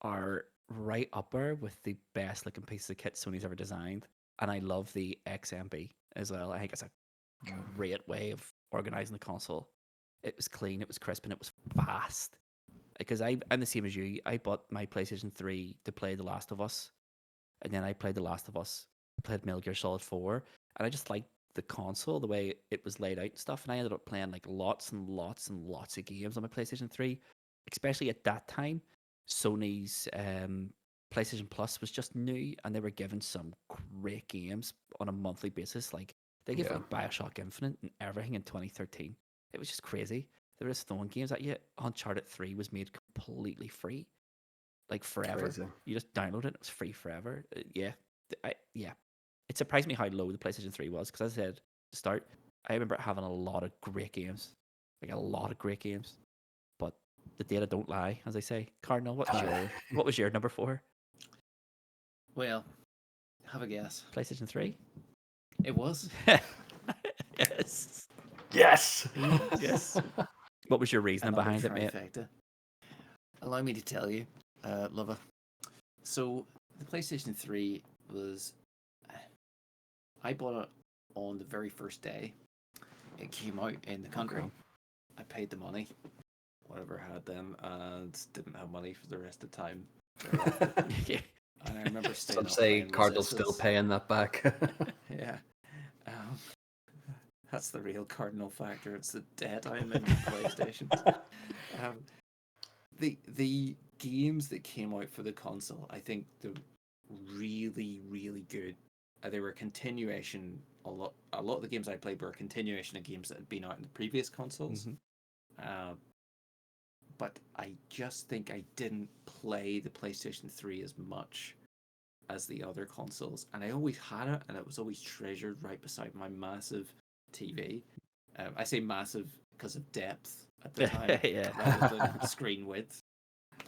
are right up there with the best looking pieces of kit Sony's ever designed. And I love the XMB as well. I think it's a great way of organizing the console. It was clean, it was crisp, and it was fast. Because I'm the same as you. I bought my PlayStation 3 to play The Last of Us. And then I played The Last of Us, played Metal Gear Solid 4, and I just liked the console, the way it was laid out and stuff. And I ended up playing like lots and lots and lots of games on my PlayStation 3, especially at that time. Sony's PlayStation Plus was just new, and they were giving some great games on a monthly basis. Like they gave like Bioshock Infinite and everything in 2013. It was just crazy. They were just throwing games at you. Uncharted 3 was made completely free, like forever. Crazy. You just download it; it was free forever. Yeah, yeah. It surprised me how low the PlayStation 3 was because, as I said to start, I remember having a lot of great games, like a lot of great games. But the data don't lie, as I say. Cardinal, what was your number 4? Well, have a guess. PlayStation 3. It was. Yes. Yes. Yes. What was your reasoning Another behind it, mate? trifecta. Allow me to tell you, Luvva. So the PlayStation 3 was. I bought it on the very first day it came out in the country. Okay. I paid the money, whatever I had then, and didn't have money for the rest of the time thereafter. Yeah. And I remember staying Some up say playing Cardinal's still Resistance. paying that back. Yeah. Um, that's the real Cardinal factor. It's the debt I'm in PlayStation. The games that came out for the console, I think they're really, really good. They were a continuation. A lot of the games I played were a continuation of games that had been out in the previous consoles. Mhm. But I just think I didn't play the PlayStation 3 as much as the other consoles. And I always had it, and it was always treasured right beside my massive TV. I say massive because of depth at the time, Yeah. rather than screen width.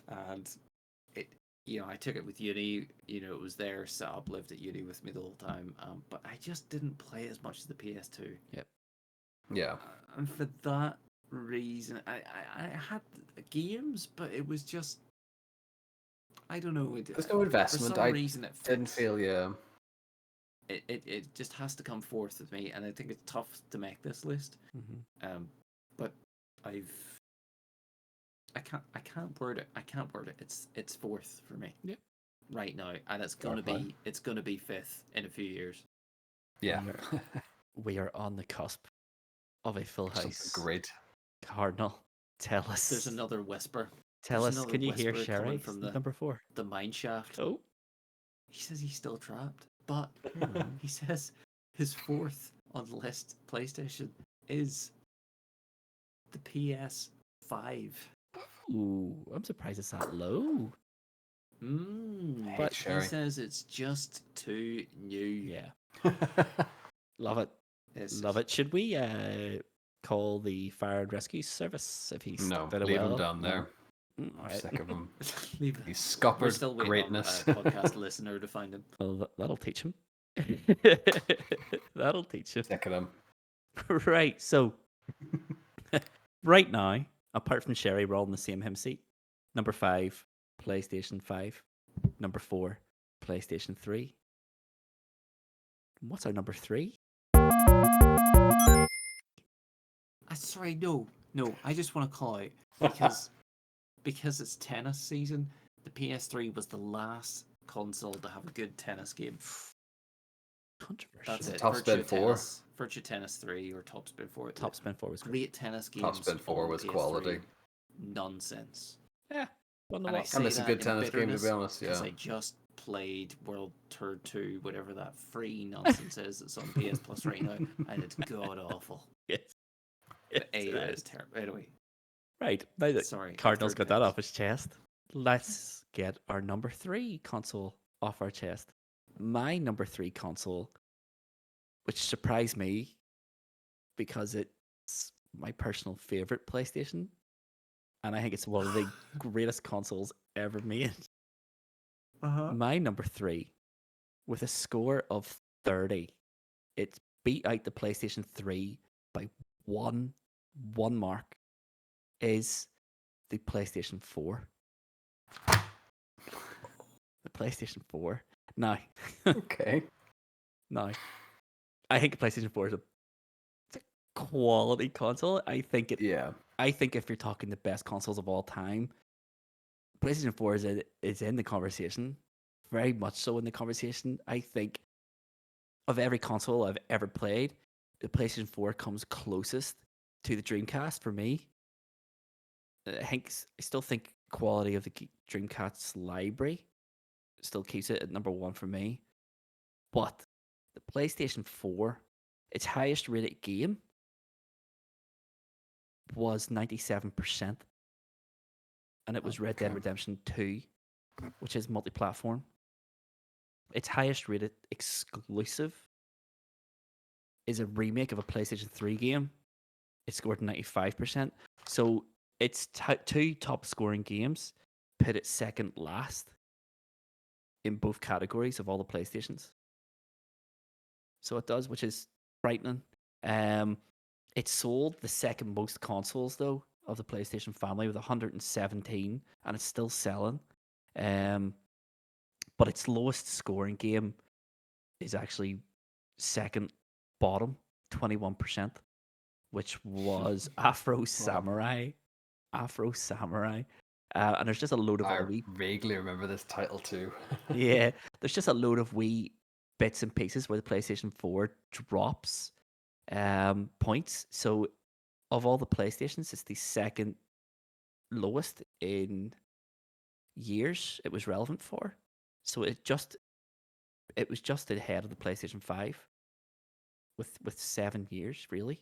And it, I took it with uni. It was there, set up, lived at uni with me the whole time. But I just didn't play as much as the PS2. Yep. Yeah. And for that reason, I had games, but it was just, I don't know. There's no investment. For some I reason, it didn't fits. feel, yeah. It just has to come forth with me, and I think it's tough to make this list. Mhm. But I can't word it. I can't word it. It's fourth for me. Yeah. Right now, and it's Fair gonna play. be fifth in a few years. Yeah. We are on the cusp of a full Something house. great. Cardinal, tell us. There's another whisper. Tell There's us. another Can you hear whisper coming Sherry from number 4? the mine shaft. Oh. He says he's still trapped, but Hmm. he says his fourth on the list PlayStation is the PS5. Ooh, I'm surprised it's that low. But he Sherry. says it's just too new. Yeah. Love it. It's Love it. Should we call the fire and rescue service if he's No, done a leave him well? down No. there. All I'm right. sick of him. Leave it. He's We're scuppered still waiting greatness. on a podcast listener to find him. Well, that'll teach him. That'll teach him. Sick of him. Right. So, right now, apart from Sherry, we're all in the same hymn seat. Number 5, PlayStation 5. Number 4, PlayStation 3. What's our number 3? Sorry, no. I just want to call out because it's tennis season. The PS3 was the last console to have a good tennis game. Controversial. That's it. Topspin 4. Virtua Tennis 3 or Topspin 4. Topspin 4 was great. Great tennis games. Topspin 4 on was PS3. quality. Nonsense. Yeah. Wonder And I what? say miss a that good in tennis game, to be bitterness honest, because yeah. I just played World Tour 2, whatever that free nonsense is that's on PS Plus right now, and it's god awful. Yes. But Yes, it it's is. terrible. Anyway, Right. Now that sorry. Cardinal's third got that pick. off his chest, let's get our number 3 console off our chest. My number 3 console, which surprised me because it's my personal favorite PlayStation, and I think it's one of the greatest consoles ever made. My number 3, with a score of 30, it beat out the PlayStation 3 by one mark, is the PlayStation 4. The PlayStation 4. Now, Okay. now, I think PlayStation 4 is it's a quality console. Yeah. I think if you're talking the best consoles of all time, PlayStation 4 is in the conversation. Very much so in the conversation. I think of every console I've ever played, the PlayStation 4 comes closest to the Dreamcast for me. I still think quality of the Dreamcast's library still keeps it at number 1 for me. But the PlayStation 4, its highest rated game was 97%. And it was Red Dead Okay. Redemption 2, which is multi-platform. Its highest rated exclusive is a remake of a PlayStation 3 game. It scored 95%. So its 2 top scoring games put it second last in both categories of all the PlayStations. So it does, which is frightening. It sold the second most consoles though of the PlayStation family with 117, and it's still selling. Um, but its lowest scoring game is actually second bottom, 21%, which was Afro Samurai. Afro Samurai. And there's just a load of I other wee vaguely remember this title too. yeah, there's just a load of wee bits and pieces where the PlayStation 4 drops points. So of all the PlayStations, it's the second lowest in years it was relevant for. So it was just ahead of the PlayStation 5 with 7 years really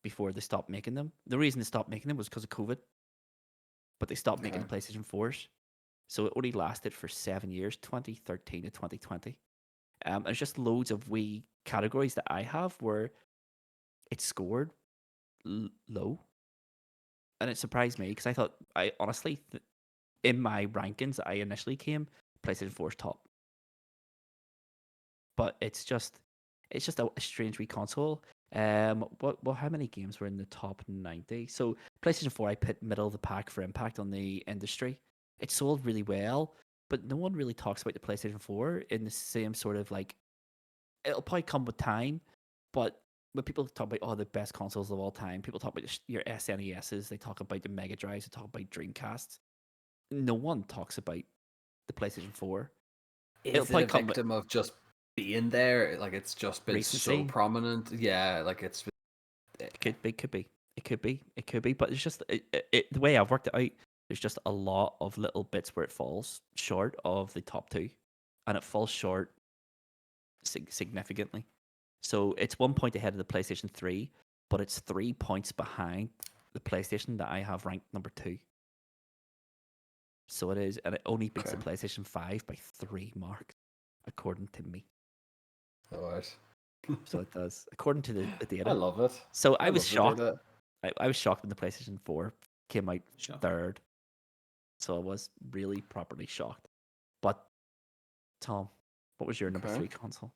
before they stopped making them. The reason they stopped making them was because of COVID, but they stopped making Okay. the PlayStation 4s. So it only lasted for 7 years, 2013 to 2020. There's just loads of wee categories that I have where it scored low, and it surprised me because I thought I honestly in my rankings that I initially came PlayStation 4's top, but it's just a strange wee console. How many games were in the top 90? So PlayStation 4 I put middle of the pack for impact on the industry. It sold really well, but no one really talks about the PlayStation 4 in the same sort of like it'll probably come with time, but when people talk about the best consoles of all time, people talk about your SNESs, they talk about the Mega Drives, they talk about Dreamcasts. No one talks about the PlayStation 4. It'll Is it probably a come with victim of just being there? Like it's just been so recency. prominent. Yeah, like it's. It could be. But it's just the way I've worked it out. There's just a lot of little bits where it falls short of the top two, and it falls short significantly. So it's 1 point ahead of the PlayStation 3, but it's 3 points behind the PlayStation that I have ranked number 2. So it is, and it only beats the Okay. PlayStation 5 by 3 marks, according to me. Alright. So it does, according to the I data. love it. So I I was love the shocked. data. I was shocked when the PlayStation 4 came out Sure. third. So I was really properly shocked. But Tom, what was your number Okay. 3 console?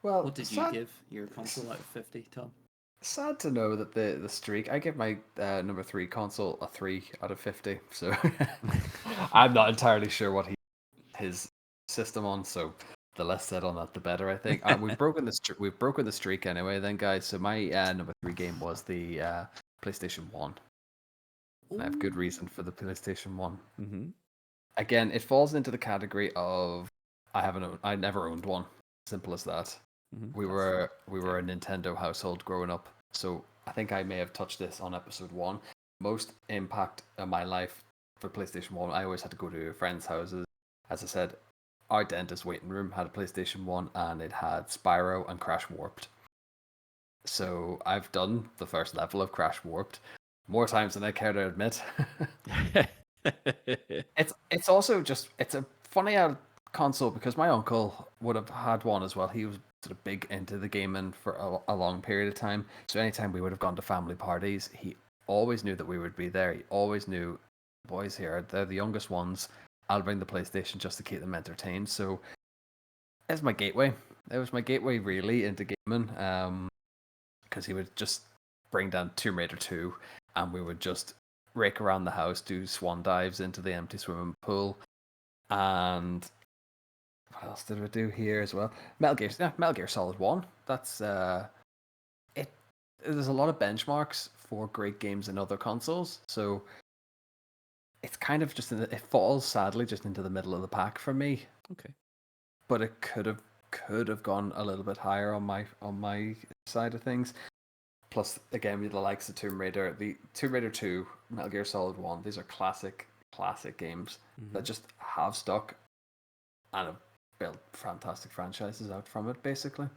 Well, What did you give your console out of 50, Tom? sad to know that the streak. I give my number 3 console a 3 out of 50. So I'm not entirely sure what his system on. So the less said on that, the better. I think we've broken the streak anyway. Then guys, so my number 3 game was the PlayStation 1. I have good reason for the PlayStation 1. Mm-hmm. Again, it falls into the category of I never owned one. Simple as that. Mm-hmm. We were a Nintendo household growing up, so I think I may have touched this on episode 1. Most impact on my life for PlayStation 1, I always had to go to friends' houses. As I said, our dentist waiting room had a PlayStation 1 and it had Spyro and Crash Warped. So I've done the first level of Crash Warped more times than I care to admit. It's also just it's a funny old console because my uncle would have had one as well. He was sort of big into the gaming for a long period of time. So anytime we would have gone to family parties, he always knew that we would be there. He always knew, boys here, they're the youngest ones. I'll bring the PlayStation just to keep them entertained. So it's my gateway. It was my gateway really into gaming. Because he would just bring down Tomb Raider 2 and we would just rake around the house, do swan dives into the empty swimming pool. And what else did we do here as well? Metal Gear Solid 1. That's it. There's a lot of benchmarks for great games in other consoles, so it's kind of just it falls sadly just into the middle of the pack for me. Okay. But it could have gone a little bit higher on my side of things. Plus, again, with the likes of Tomb Raider, the Tomb Raider 2, Metal Gear Solid 1, these are classic games that just have stuck and have built fantastic franchises out from it, basically.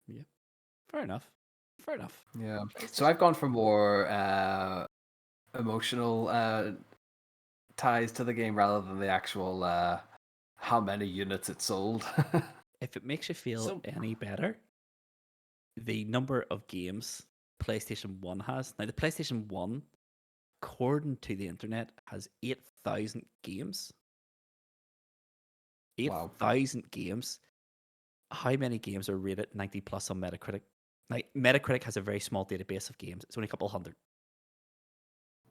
Yeah. Fair enough. Yeah. So I've gone for more emotional ties to the game rather than the actual how many units it sold. If it makes you feel So- any better, the number of games PlayStation 1 has. Now, the PlayStation 1, according to the internet, has 8,000 games. Wow. 8,000 games. How many games are rated 90 plus on Metacritic? Like Metacritic has a very small database of games. It's only a couple hundred.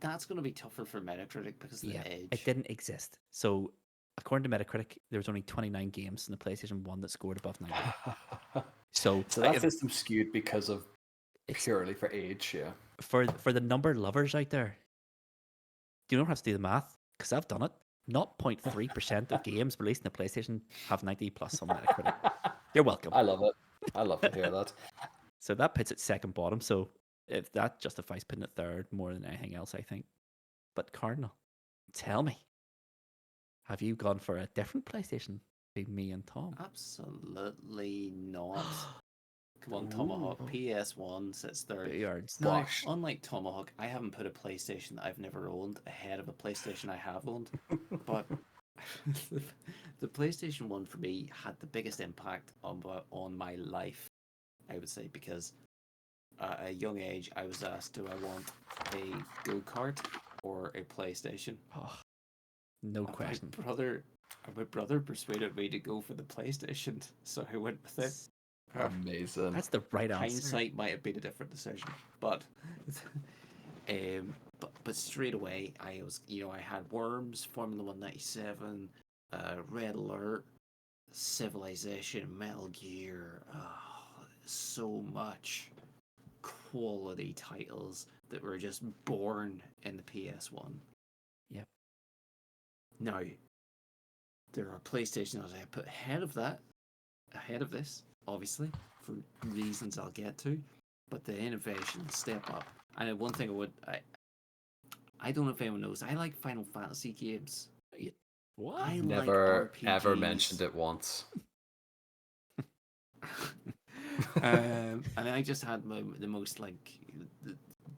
That's going to be tougher for Metacritic because of Yeah, the it edge. didn't exist. So according to Metacritic, there was only 29 games in the PlayStation 1 that scored above 90. So So that system skewed because of it's purely for age, yeah. for the number lovers out there. You don't have to do the math because I've done it. 0.3% of games released in the PlayStation have 90 plus on Metacritic. You're welcome. I love it. I love to hear that. So that puts it second bottom. So if that justifies putting it third more than anything else, I think. But Cardinal, tell me, have you gone for a different PlayStation between me and Tom? Absolutely not. Come on, Tomahawk. Ooh. PS1 sits third. Yards. Now, Gosh. unlike Tomahawk, I haven't put a PlayStation that I've never owned ahead of a PlayStation I have owned. But the PlayStation 1 for me had the biggest impact on my life, I would say, because at a young age I was asked, do I want a go-kart or a PlayStation? Oh, no question. My brother persuaded me to go for the PlayStation, so I went with it. Amazing. That's the right answer. Hindsight might have been a different decision, but but straight away I was, I had Worms, Formula 197, Red Alert, Civilization, Metal Gear, so much quality titles that were just born in the PS1. Yep. Now, there are PlayStations I put ahead of this, obviously, for reasons I'll get to, but the innovation step up. And one thing I don't know if anyone knows, I like Final Fantasy games. What? I Never like RPGs. ever mentioned it once. And I just had the most the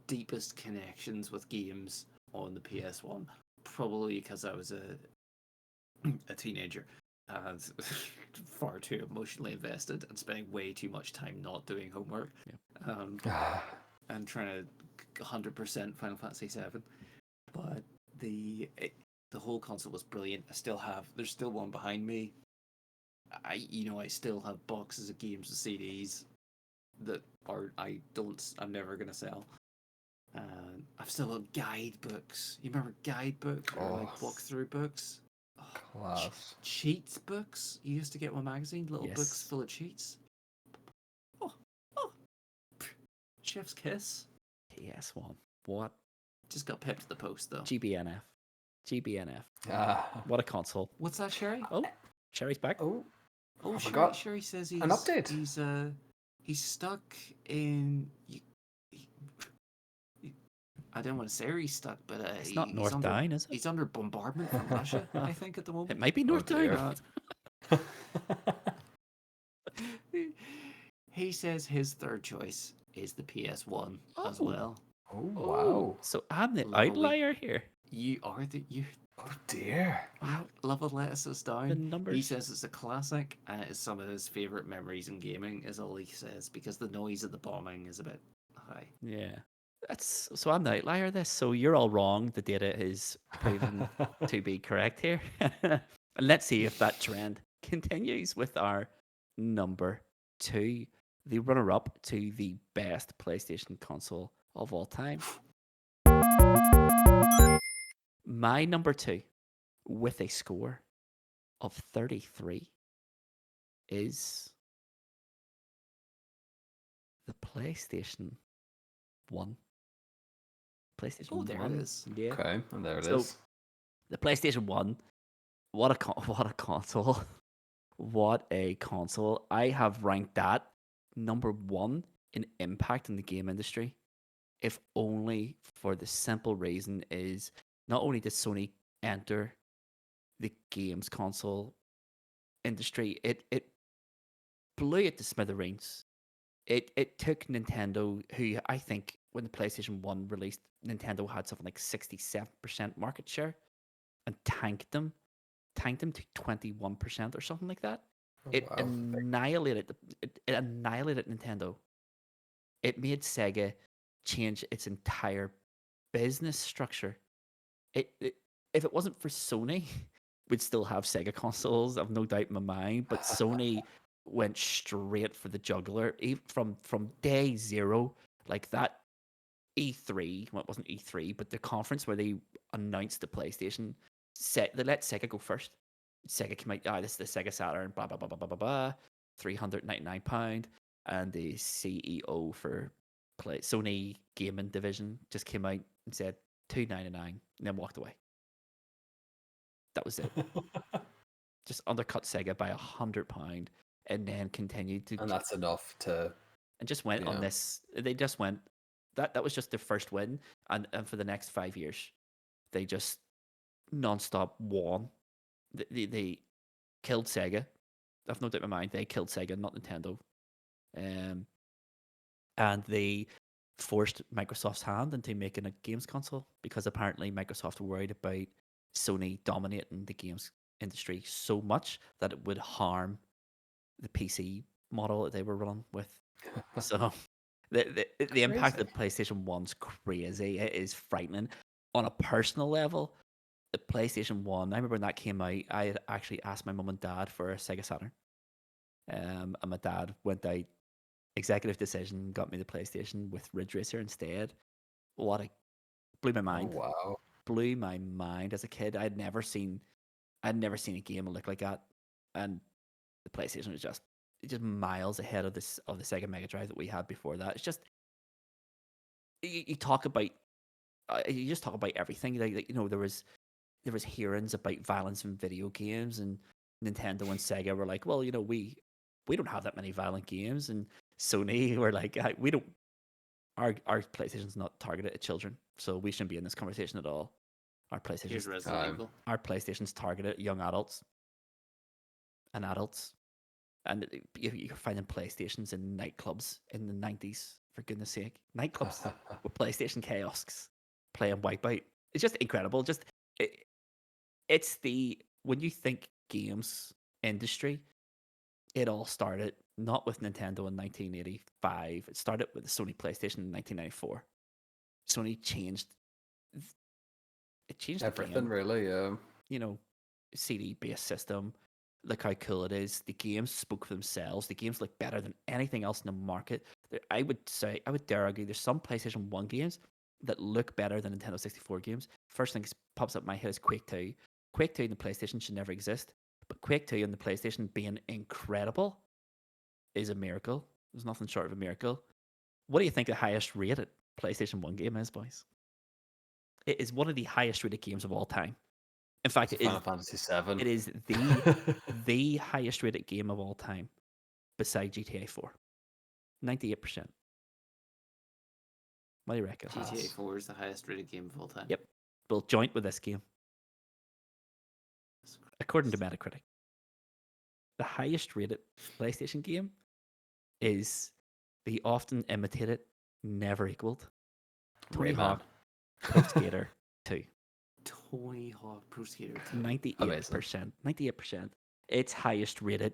deepest connections with games on the PS1, probably because I was a teenager and far too emotionally invested and spending way too much time not doing homework, and trying to 100% Final Fantasy VII. But the whole console was brilliant. There's still one behind me. I still have boxes of games and CDs that I'm never gonna sell. I've still got guidebooks. You remember guidebooks or like walkthrough books? Class. Cheats books. You used to get one magazine, little books Yes. full of cheats. Oh, chef's kiss. PS1. What? Just got pipped to the post though. GBNF. Ah. What a console. What's that, Sherry? Oh, Sherry's back. Oh, I Sherry, forgot Sherry says an update. He's stuck in. I don't want to say where he's stuck, but It's not he's North under, Down, is it? He's under bombardment from Russia, I think, at the moment. It might be North Down. dear. He says his third choice is the PS1 as Oh. well. Oh, wow. So I'm the Lovely. outlier here. You are Oh, dear. Wow. Love let us down. The numbers. He says it's a classic and it's some of his favourite memories in gaming, is all he says, because the noise of the bombing is a bit high. Yeah. So I'm the outlier this. So you're all wrong. The data is proven to be correct here. And let's see if that trend continues with our number 2, the runner up to the best PlayStation console of all time. My number 2, with a score of 33, is the PlayStation 1. PlayStation 1. There it is. Yeah. Okay, and there it So- is. The PlayStation 1. What a console. What a console. I have ranked that number 1 in impact in the game industry, if only for the simple reason is not only did Sony enter the games console industry, it blew it to smithereens. It took Nintendo, who I think when the PlayStation 1 released, Nintendo had something like 67% market share, and tanked them to 21% or something like that. Oh, It wow. annihilated it annihilated Nintendo. It made Sega change its entire business structure. It if it wasn't for Sony, we'd still have Sega consoles. I've no doubt in my mind. But Sony went straight for the jugular from day zero. Like that E3, well, it wasn't E3, but the conference where they announced the PlayStation, they let Sega go first. Sega came out, this is the Sega Saturn, blah blah blah blah blah blah blah, £399, and the CEO for Sony gaming division just came out and said £299, and then walked away. That was it. Just undercut Sega by £100, and then continued to, And that's enough to. and just went on this. They just went. That was just their first win, and for the next 5 years, they just nonstop won. They killed Sega. I've no doubt in my mind they killed Sega, not Nintendo. And they forced Microsoft's hand into making a games console because apparently Microsoft were worried about Sony dominating the games industry so much that it would harm the PC model that they were running with. So the impact of the PlayStation 1's crazy. It is frightening. On a personal level, the PlayStation 1, I remember when that came out, I had actually asked my mum and dad for a Sega Saturn. And my dad went out, executive decision, got me the PlayStation with Ridge Racer instead. Blew my mind. Oh, wow. Blew my mind as a kid. I'd never seen a game look like that. And the PlayStation was just miles ahead of the Sega Mega Drive that we had before that. It's just you talk about you just talk about everything. Like there was hearings about violence in video games, and Nintendo and Sega were like, well, we don't have that many violent games, and Sony were like, we don't. Our PlayStation's not targeted at children, so we shouldn't be in this conversation at all. Our PlayStation's targeted at young adults and adults. And you're finding PlayStations in nightclubs in the 90s, for goodness sake. Nightclubs with PlayStation kiosks playing Wipeout. It's just incredible. It's when you think games industry, it all started not with Nintendo in 1985. It started with the Sony PlayStation in 1994. Sony changed. It changed everything, really. CD-based system. Look how cool it is. The games spoke for themselves. The games look better than anything else in the market. I would dare argue, there's some PlayStation 1 games that look better than Nintendo 64 games. First thing that pops up in my head is Quake 2. Quake 2 in the PlayStation should never exist, but Quake 2 on the PlayStation being incredible is a miracle. There's nothing short of a miracle. What do you think the highest rated PlayStation 1 game is, boys? It is one of the highest rated games of all time. In fact, Final Fantasy VII. It is the highest rated game of all time, beside GTA 4. 98%. What do you reckon? GTA 4 is the highest rated game of all time. Yep. Well, joint with this game. According to Metacritic, the highest rated PlayStation game is the often imitated, never equaled Tomahawk Pro Skater 2. Tomahawk Pro Skater 2. 98%. 98%. It's highest rated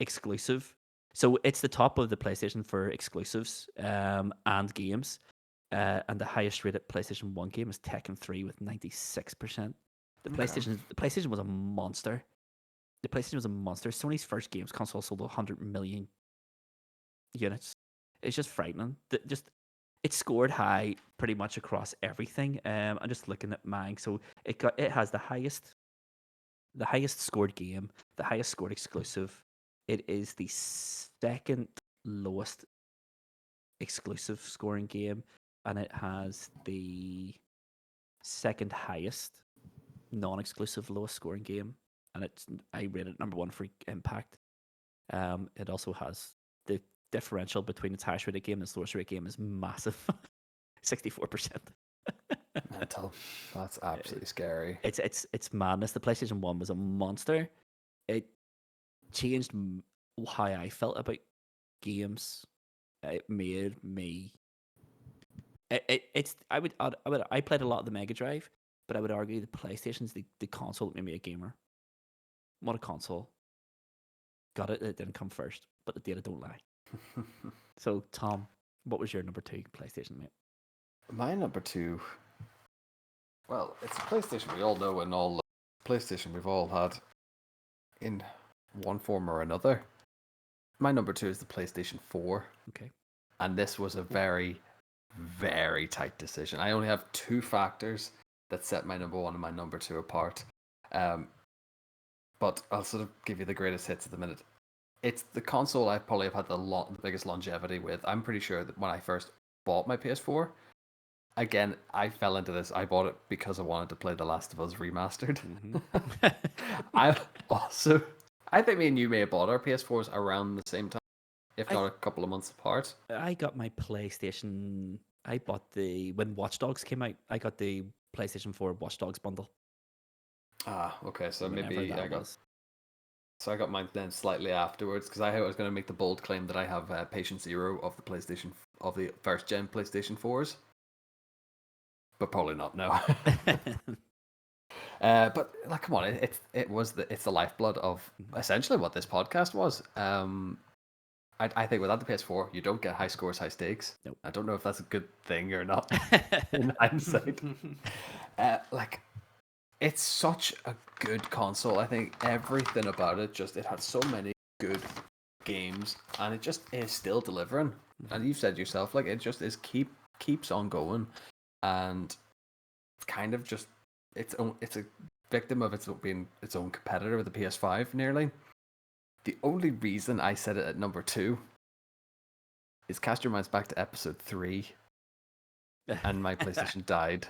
exclusive. So it's the top of the PlayStation for exclusives and games. And the highest rated PlayStation 1 game is Tekken 3 with 96%. The PlayStation was a monster. Sony's first games console sold 100 million units. It's just frightening. It scored high pretty much across everything. I'm just looking at mine. So it has the highest scored game, the highest scored exclusive. It is the second lowest exclusive scoring game, and it has the second highest non-exclusive lowest scoring game, and I rate it number 1 for impact. It also has the differential between its highest rated game and its lowest rated game is massive. 64%. Mental. That's absolutely scary. It's madness. The PlayStation 1 was a monster. It changed how I felt about games. It made me. I played a lot of the Mega Drive, but I would argue the PlayStation's the console that made me a gamer. What a console! Got it. It didn't come first, but the data don't lie. So, Tom, what was your number 2 PlayStation, mate? My number 2. Well, it's a PlayStation we all know, and all PlayStation we've all had in one form or another. my number 2 is the PlayStation 4. Okay. And this was a very, very tight decision. I only have 2 factors that set my number 1 and my number 2 apart. But I'll sort of give you the greatest hits at the minute. It's the console I probably have had the biggest longevity with. I'm pretty sure that when I first bought my PS4, again, I fell into this. I bought it because I wanted to play The Last of Us Remastered. I think me and you may have bought our PS4s around the same time, if not a couple of months apart. I got my PlayStation. I bought when Watch Dogs came out. I got the PlayStation 4 Watch Dogs bundle. Ah, okay. So Whenever maybe that I got. was. So I got mine then slightly afterwards because I was going to make the bold claim that I have patient zero of the first gen PlayStation 4s, but probably not. No. But like, come on, it's the lifeblood of essentially what this podcast was. I think without the PS4, you don't get high scores, high stakes. Nope. I don't know if that's a good thing or not in hindsight. Like, it's such a good console. I think everything about it it had so many good games, and it just is still delivering. And you've said yourself, like, it just is keeps on going, and kind of just it's a victim of being its own competitor with the PS5 nearly. The only reason I set it at number 2 is cast your minds back to episode 3, and my PlayStation died.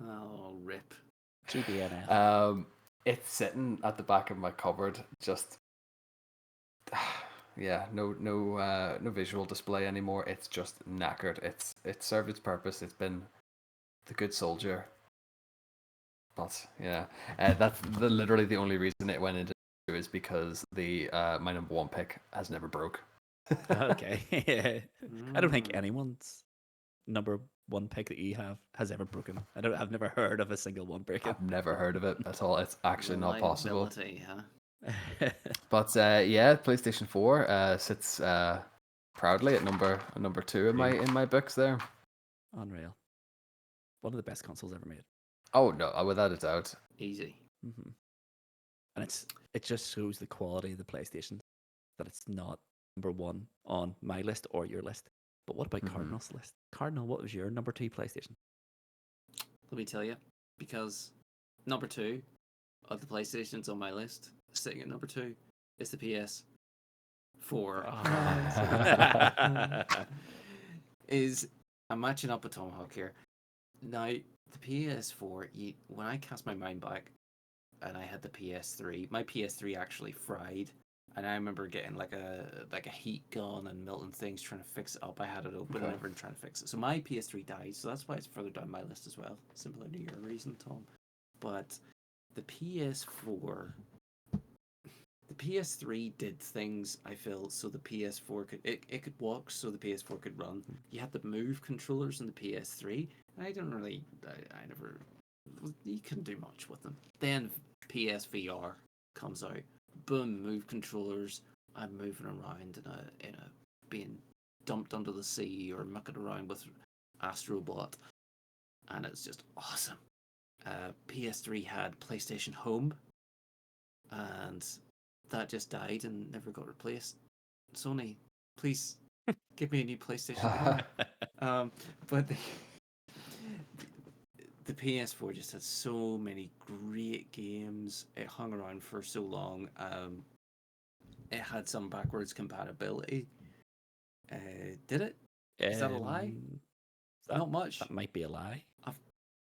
Oh, rip. GBNF. It's sitting at the back of my cupboard, just yeah, no visual display anymore. It's just knackered. It's served its purpose. It's been the good soldier. But yeah, that's literally the only reason it went into is because my number 1 pick has never broke. Okay. I don't think anyone's number 1 pick that you have has ever broken. I've never heard of a single one breaking. I've never heard of it at all. It's actually not possible. Huh? But yeah, PlayStation 4 sits proudly at number 2 in my books there. Unreal. One of the best consoles ever made. Oh no, without a doubt. Easy. Mm-hmm. And it just shows the quality of the PlayStation, that it's not number 1 on my list or your list. But what about Cardinal's list? Cardinal, what was your number 2 PlayStation? Let me tell you, because number 2 of the PlayStations on my list, sitting at number 2, is the PS4. I'm matching up with Tomahawk here. Now, the PS4, when I cast my mind back, and I had the PS3, my PS3 actually fried, and I remember getting like a heat gun and melting things, trying to fix it up. I had it open and everything, trying to fix it. So my PS3 died, so that's why it's further down my list as well, similar to your reason, Tom. But the PS4, the PS3 did things, I feel, so the PS4 could walk, so the PS4 could run. You had the move controllers in the PS3, and I never, you couldn't do much with them. Then PSVR comes out. Boom, move controllers. I'm moving around in a being dumped under the sea or mucking around with Astrobot, and it's just awesome. PS3 had PlayStation Home, and that just died and never got replaced. Sony, please give me a new PlayStation Home. But the PS4 just had so many great games. It hung around for so long. It had some backwards compatibility. Did it? Is that a lie? Not much. That might be a lie.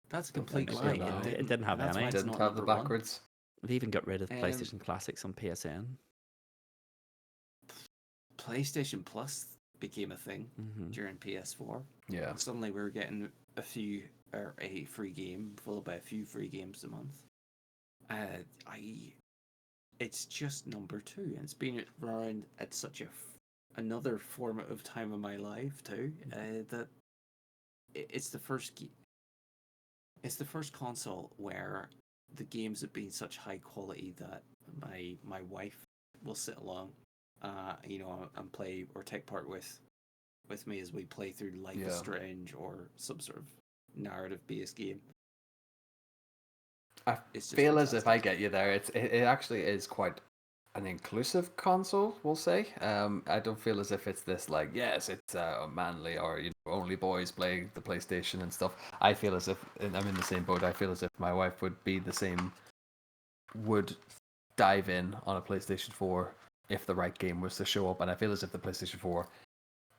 That's a complete lie. lie. It didn't have any. It didn't have the backwards. They even got rid of PlayStation Classics on PSN. PlayStation Plus became a thing during PS4. Yeah. Suddenly we were getting a free game, followed by a few free games a month. It's just number 2, and it's been around at such another formative time of my life too. That it's the first console where the games have been such high quality that my wife will sit along, and play or take part with me as we play through Life is Strange or some sort of narrative-based game. I feel as if I get you there. It actually is quite an inclusive console, we'll say. I don't feel as if it's this like, yes, it's manly or only boys play the PlayStation and stuff. I feel as if, and I'm in the same boat. I feel as if my wife would be the same, would dive in on a PlayStation 4 if the right game was to show up. And I feel as if the PlayStation 4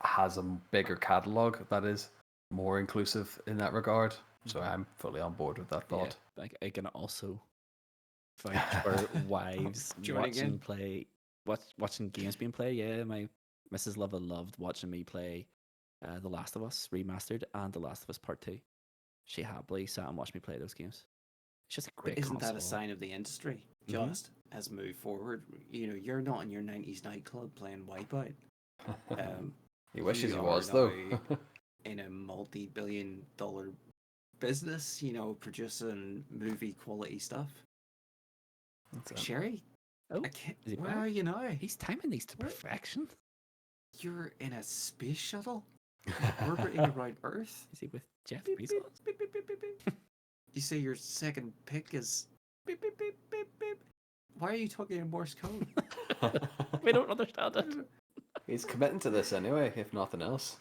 has a bigger catalog that is more inclusive in that regard. So I'm fully on board with that thought. Yeah, like I can also vouch for wives Joining in. watching games being played. Yeah, my Mrs. Luvva loved watching me play The Last of Us Remastered and The Last of Us Part 2. She happily sat and watched me play those games. It's just a But great isn't that a console. sign of the industry? Just has moved forward. You're not in your 90s nightclub playing Wipeout. He wishes he you was, are though. now in a multi-billion-dollar business, producing movie quality stuff. Sherry, Oh, is he where back? are you now? He's timing these to perfection. You're in a space shuttle orbiting around Earth. Is he with Jeff Beep, Bezos? beep, beep, beep, beep, beep, beep. You say your second pick is beep, beep, beep, beep, beep. Why are you talking in Morse code? We don't understand it. He's committing to this anyway, if nothing else.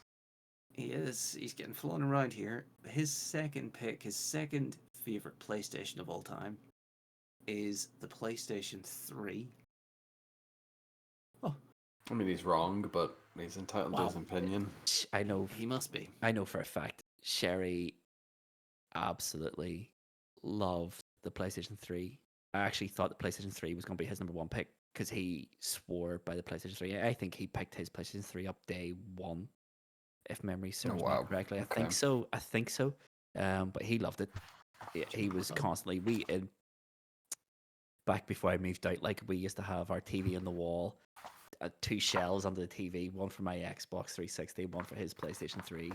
He is. He's getting flown around here. His second pick, his second favorite PlayStation of all time, is the PlayStation 3. Oh. I mean, he's wrong, but he's entitled to his opinion. I know. He must be. I know for a fact Sherry absolutely loved the PlayStation 3. I actually thought the PlayStation 3 was going to be his number one pick because he swore by the PlayStation 3. I think he picked his PlayStation 3 up day one, if memory serves me correctly. Okay. I think so. But he loved it. He was constantly back before I moved out. Like we used to have our TV on the wall, two shelves under the TV, one for my Xbox 360, one for his PlayStation 3,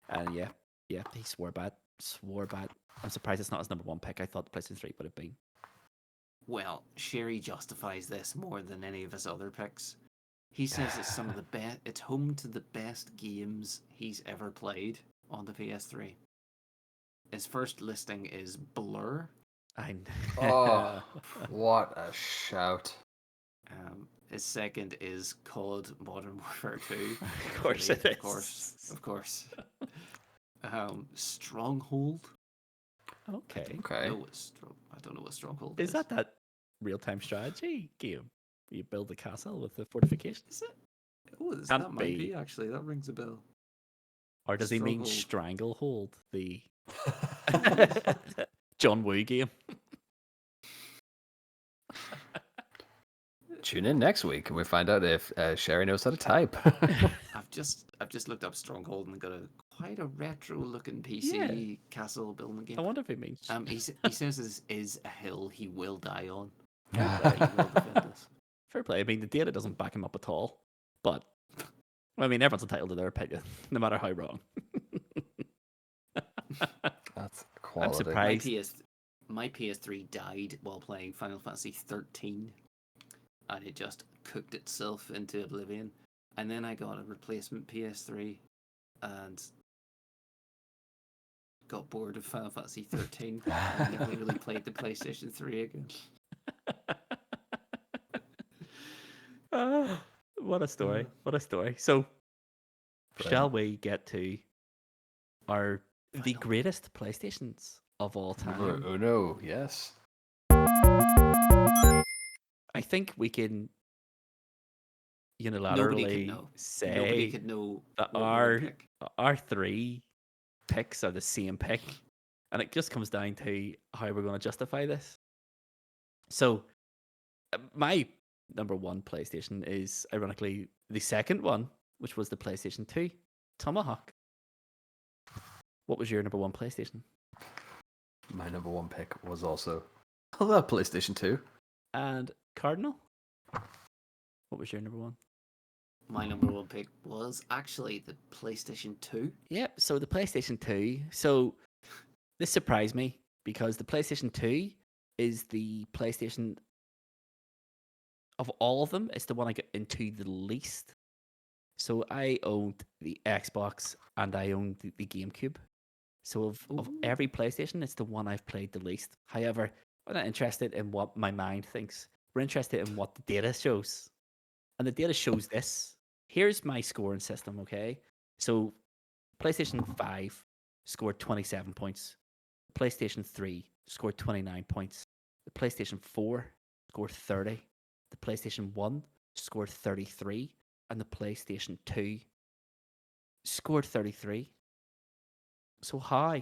and yeah, he swore bad. I'm surprised it's not his number one pick. I thought the PlayStation 3 would have been. Well, Sherry justifies this more than any of his other picks. He says it's some of the best. It's home to the best games he's ever played on the PS3. His first listing is Blur. Oh, what a shout! His second is COD Modern Warfare 2. Of course it is. Of course. Stronghold. Okay. I don't know what Stronghold Is is. that real-time strategy game? You build a castle with the fortifications? Is it? Oh, Can't that might be actually. That rings a bell. Or does he mean Stronghold. Stranglehold, the John Woo game? Tune in next week and we find out if Sherry knows how to type. I've just looked up Stronghold and got quite a retro looking PC castle building game. I wonder if he means. He says this is a hill he will die on. He will defend us. Fair play. I mean, the data doesn't back him up at all. But I mean, everyone's entitled to their opinion, no matter how wrong. That's quality. I'm surprised. My PS3 died while playing Final Fantasy 13. And it just cooked itself into oblivion. And then I got a replacement PS3 and got bored of Final Fantasy 13 and never really played the PlayStation 3 again. What a story. What a story. So, shall we get to the greatest PlayStations of all time? Oh no, yes. I think we can unilaterally say nobody could know that our three picks are the same pick, and it just comes down to how we're going to justify this. So, my number one PlayStation is ironically the second one, which was the PlayStation 2, Tomahawk. What was your number one PlayStation? My number one pick was also that PlayStation 2. And Cardinal? What was your number one? My number one pick was actually the PlayStation 2. Yeah, so the PlayStation 2. So this surprised me because the PlayStation 2 is the PlayStation of all of them. It's the one I got into the least. So I owned the Xbox and I owned the GameCube. So of every PlayStation, it's the one I've played the least. However, I'm not interested in what my mind thinks we're interested in what the data shows. And the data shows this. Here's my scoring system, okay? So PlayStation 5 scored 27 points. PlayStation 3 scored 29 points. The PlayStation 4 scored 30. The PlayStation 1 scored 33. And the PlayStation 2 scored 33. So how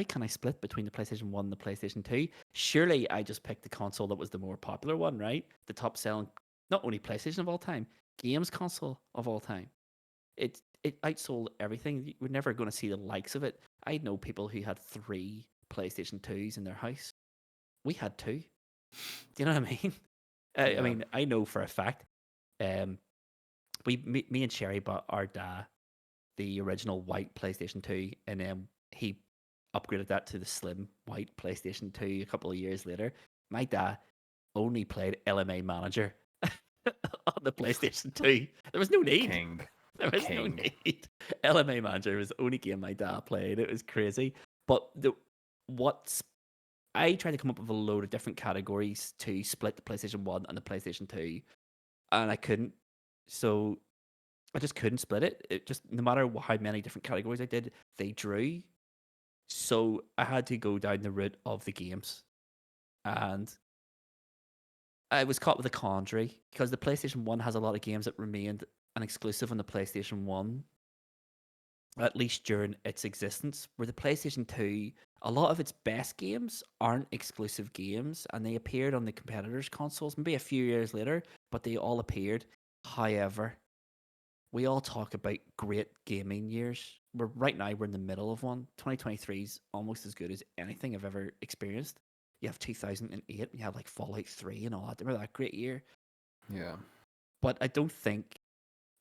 can I split between the PlayStation 1 and the PlayStation 2? Surely I just picked the console that was the more popular one, right? The top selling, not only PlayStation of all time, games console of all time. It outsold everything. We're never going to see the likes of it. I know people who had 3 PlayStation 2s in their house. We had 2. Do you know what I mean? I Yeah. mean, I know for a fact. Me and Sherry bought our dad the original white PlayStation 2, and then he upgraded that to the slim white PlayStation 2 a couple of years later. My dad only played LMA Manager on the PlayStation 2. There was no need. King. There was no King. need. LMA Manager was the only game my dad played. It was crazy. But I tried to come up with a load of different categories to split the PlayStation 1 and the PlayStation 2, and I couldn't. So I just couldn't split it. It just, no matter how many different categories I did, they drew. So I had to go down the route of the games. And I was caught with a quandary because the PlayStation 1 has a lot of games that remained an exclusive on the PlayStation 1, at least during its existence. Where the PlayStation 2, a lot of its best games aren't exclusive games, and they appeared on the competitors' consoles maybe a few years later, but they all appeared. However, we all talk about great gaming years. Right now we're in the middle of one. 2023 is almost as good as anything I've ever experienced. You have 2008, and you have like Fallout 3 and all that. Remember that great year? Yeah. But I don't think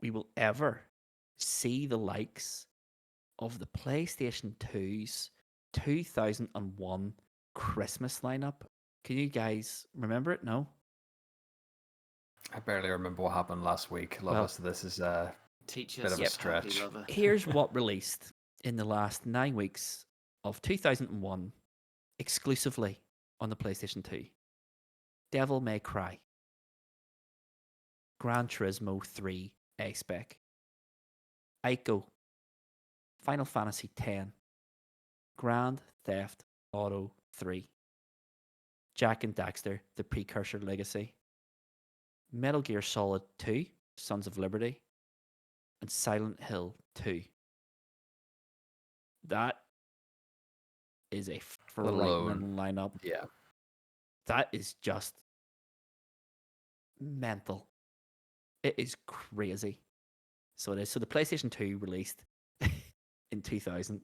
we will ever see the likes of the PlayStation 2's 2001 Christmas lineup. Can you guys remember it? No? I barely remember what happened last week, Luvva, Well, so this is Teach Bit us, of a Happy stretch. Lover. here's what released in the last 9 weeks of 2001 exclusively on the PlayStation 2. Devil May Cry, Gran Turismo 3 A-Spec, Ico, Final Fantasy X, Grand Theft Auto 3, Jak and Daxter, The Precursor Legacy, Metal Gear Solid 2, Sons of Liberty, and Silent Hill 2. That is a frightening lineup. Yeah. That is just mental. It is crazy. So it is. So the PlayStation 2 released in 2000.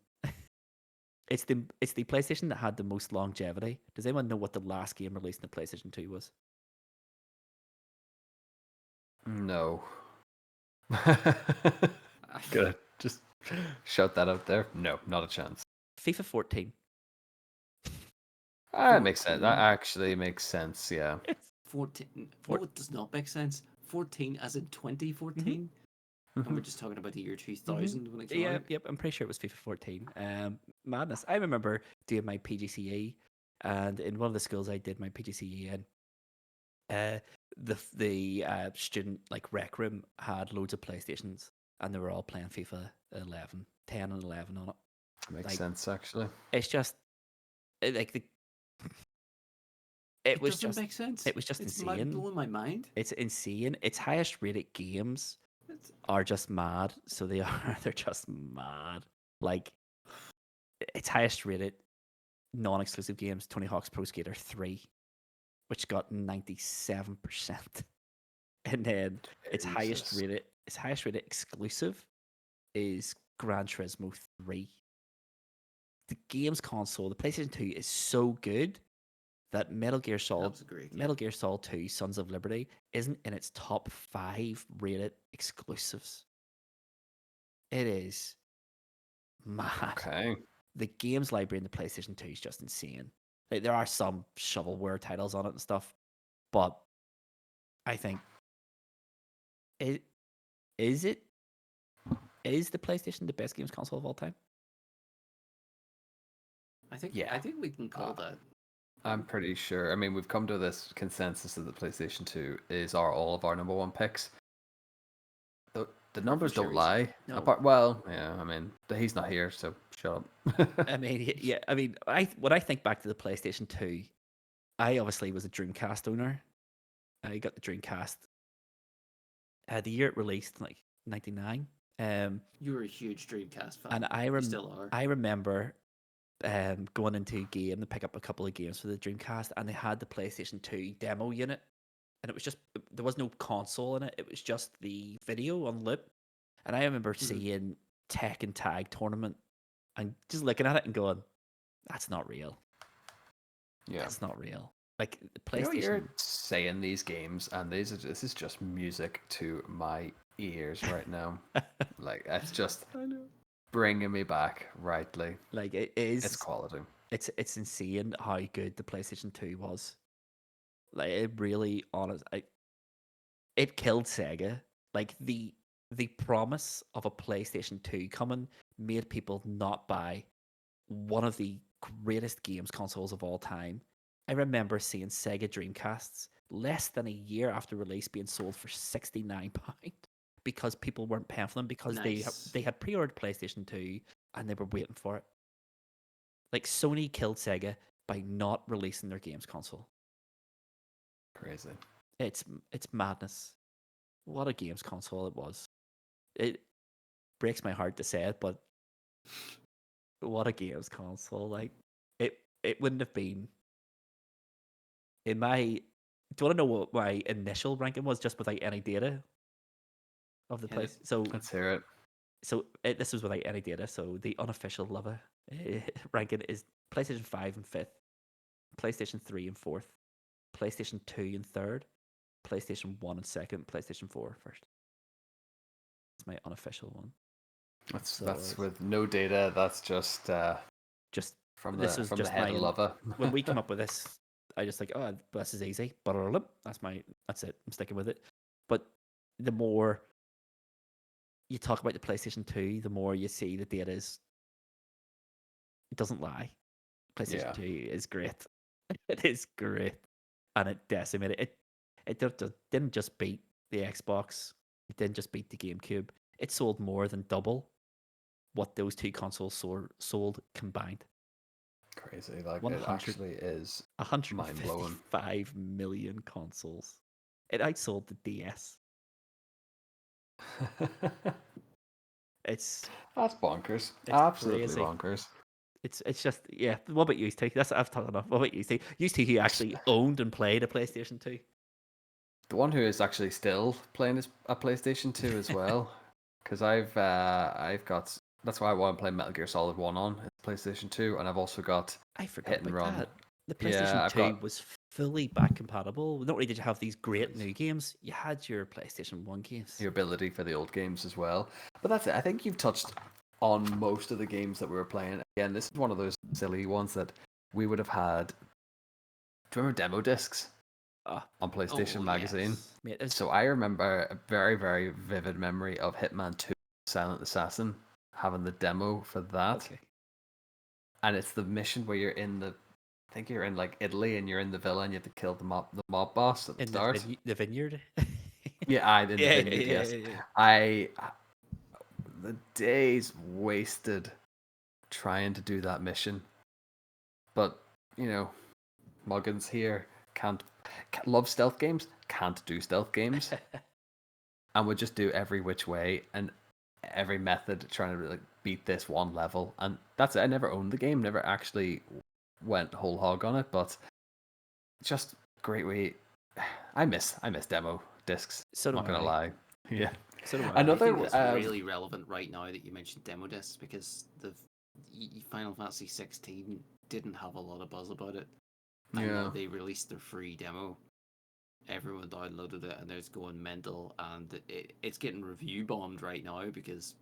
It's the PlayStation that had the most longevity. Does anyone know what the last game released in the PlayStation 2 was? No. Good. Just shout that out there. No, not a chance. FIFA 14. That makes sense. That actually makes sense, yeah. 14. No, it does not make sense. 14 as in 2014? And we're just talking about the year 2000 when it came out. Yep. I'm pretty sure it was FIFA 14. Madness. I remember doing my PGCE, and in one of the schools I did my PGCE in, the student like rec room had loads of PlayStations, and they were all playing FIFA 11, 10 and 11 on it. Makes Like, sense, actually. It's just like the. It doesn't make sense. It was just it's insane. blowing my mind. It's insane. Its highest rated games are just mad. So they are. They're just mad. Like its highest rated non-exclusive games, Tony Hawk's Pro Skater 3, which got 97%, and then its highest rated exclusive is Gran Turismo 3. The games console, the PlayStation 2, is so good that Metal Gear Solid 2 Sons of Liberty isn't in its top 5 rated exclusives. It is mad. Okay. The games library in the PlayStation 2 is just insane. Like, there are some shovelware titles on it and stuff, but I think is the PlayStation the best games console of all time? I think Yeah. we can call that. I'm pretty sure. I mean, we've come to this consensus that the PlayStation 2 is all of our number one picks. The numbers don't Sherry's. lie. No. Apart, well, yeah, I mean, he's not here, so shut up. I mean, yeah. I mean, when I think back to the PlayStation 2, I obviously was a Dreamcast owner. I got the Dreamcast the year it released, like '99. You were a huge Dreamcast fan. And You still are. I remember going into a game to pick up a couple of games for the Dreamcast, and they had the PlayStation 2 demo unit, and it was just there was no console in it. It was just the video on loop, and I remember seeing Tekken Tag Tournament and just looking at it and going, "That's not real. Yeah. That's not real." Like the You know, PlayStation. you're saying these games, and this is just music to my ears right now. Like, it's just bringing me back rightly. Like it is. It's quality. It's insane how good the PlayStation 2 was. Like it really it killed Sega. Like the promise of a PlayStation 2 coming made people not buy one of the greatest games consoles of all time. I remember seeing Sega Dreamcasts less than a year after release being sold for £69 because people weren't paying for them because Nice. they had pre-ordered PlayStation 2 and they were waiting for it. Like Sony killed Sega by not releasing their games console. Crazy. It's madness. What a games console it was. It breaks my heart to say it, but what a games console. Like it wouldn't have been in my. Do you want to know what my initial ranking was just without any data of the Hit place? it. So Let's hear it. this was without any data. So the unofficial Luvva ranking is PlayStation 5 in 5th, PlayStation 3 in 4th, PlayStation 2 in 3rd, PlayStation 1 in 2nd, PlayStation 4 first. It's my unofficial one. That's with no data. That's just just from this the was from just the head my of Luvva. when we came up with this. I just like, oh, this is easy. That's it. I'm sticking with it. But the more you talk about the PlayStation 2, the more you see the data is it doesn't lie. PlayStation 2 is great. It is great, and it decimated it. It didn't just beat the Xbox. It didn't just beat the GameCube. It sold more than double what those two consoles sold combined. Crazy. Like, 100 it actually is mind blowing. 155 million consoles. It outsold the DS. It's That's bonkers. it's Absolutely crazy. bonkers. It's just yeah. What about you, Steve? That's I've talked enough. What about you, Steve? You two who actually owned and played a PlayStation 2. The one who is actually still playing is a PlayStation 2 as well, because I've got. That's why I want to play Metal Gear Solid 1 on PlayStation 2, and I've also got I forgot Hit and about Run. that. The Yeah, PlayStation I've 2 got. was fully back compatible. Not only did you have these great new games, you had your PlayStation 1 games. Your ability for the old games as well. But that's it. I think you've touched on most of the games that we were playing. Again, this is one of those silly ones that we would have had. Do you remember demo discs on PlayStation Magazine? Yes. Mate, So I remember a very, very vivid memory of Hitman 2 Silent Assassin having the demo for that. okay. And it's the mission where you're in I think you're in like Italy and you're in the villa and you have to kill the mob boss at the In start. the vineyard. Yeah, in the vineyard, yes. Yeah. The days wasted trying to do that mission. But, Muggins here can't love stealth games, can't do stealth games, and would just do every which way and every method trying to beat this one level. And that's it. I never owned the game, never actually went whole hog on it, but just great way. I miss demo discs. So do not gonna I. lie. Yeah. So do I. I Another think it's really relevant right now that you mentioned demo discs because the Final Fantasy 16 didn't have a lot of buzz about it. And now they released their free demo. Everyone downloaded it and it's going mental, and it's getting review bombed right now because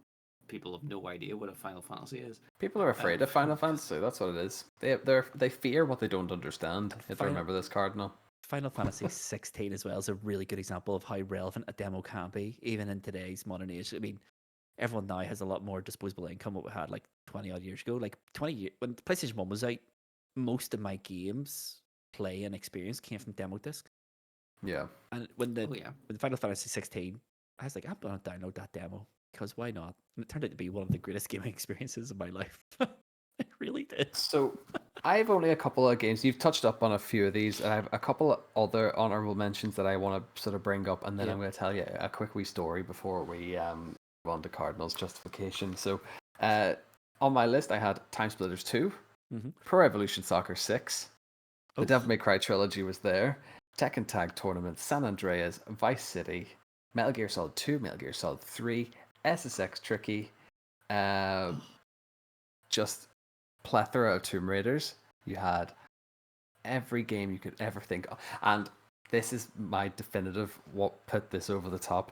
people have no idea what a Final Fantasy is. People are afraid of Final Fantasy. That's what it is. They fear what they don't understand. If I remember this, Cardinal. Final Fantasy 16 as well is a really good example of how relevant a demo can be, even in today's modern age. I mean, everyone now has a lot more disposable income than we had like 20 odd years ago. Like 20 years when PlayStation 1 was out, most of my games play and experience came from demo disc. Yeah. And when the Oh yeah. with Final Fantasy 16, I was like, I'm gonna download that demo because why not? And it turned out to be one of the greatest gaming experiences of my life. It really did. So I have only a couple of games. You've touched up on a few of these, and I have a couple of other honorable mentions that I want to sort of bring up, and then I'm Yep. going to tell you a quick wee story before we go on to Cardinal's justification. So on my list, I had Time Splitters 2, Mhm. Pro Evolution Soccer 6, the Oof. Devil May Cry trilogy was there, Tekken Tag Tournament, San Andreas, Vice City, Metal Gear Solid 2, Metal Gear Solid 3, SSX Tricky, just plethora of Tomb Raiders. You had every game you could ever think of. And this is my definitive what put this over the top.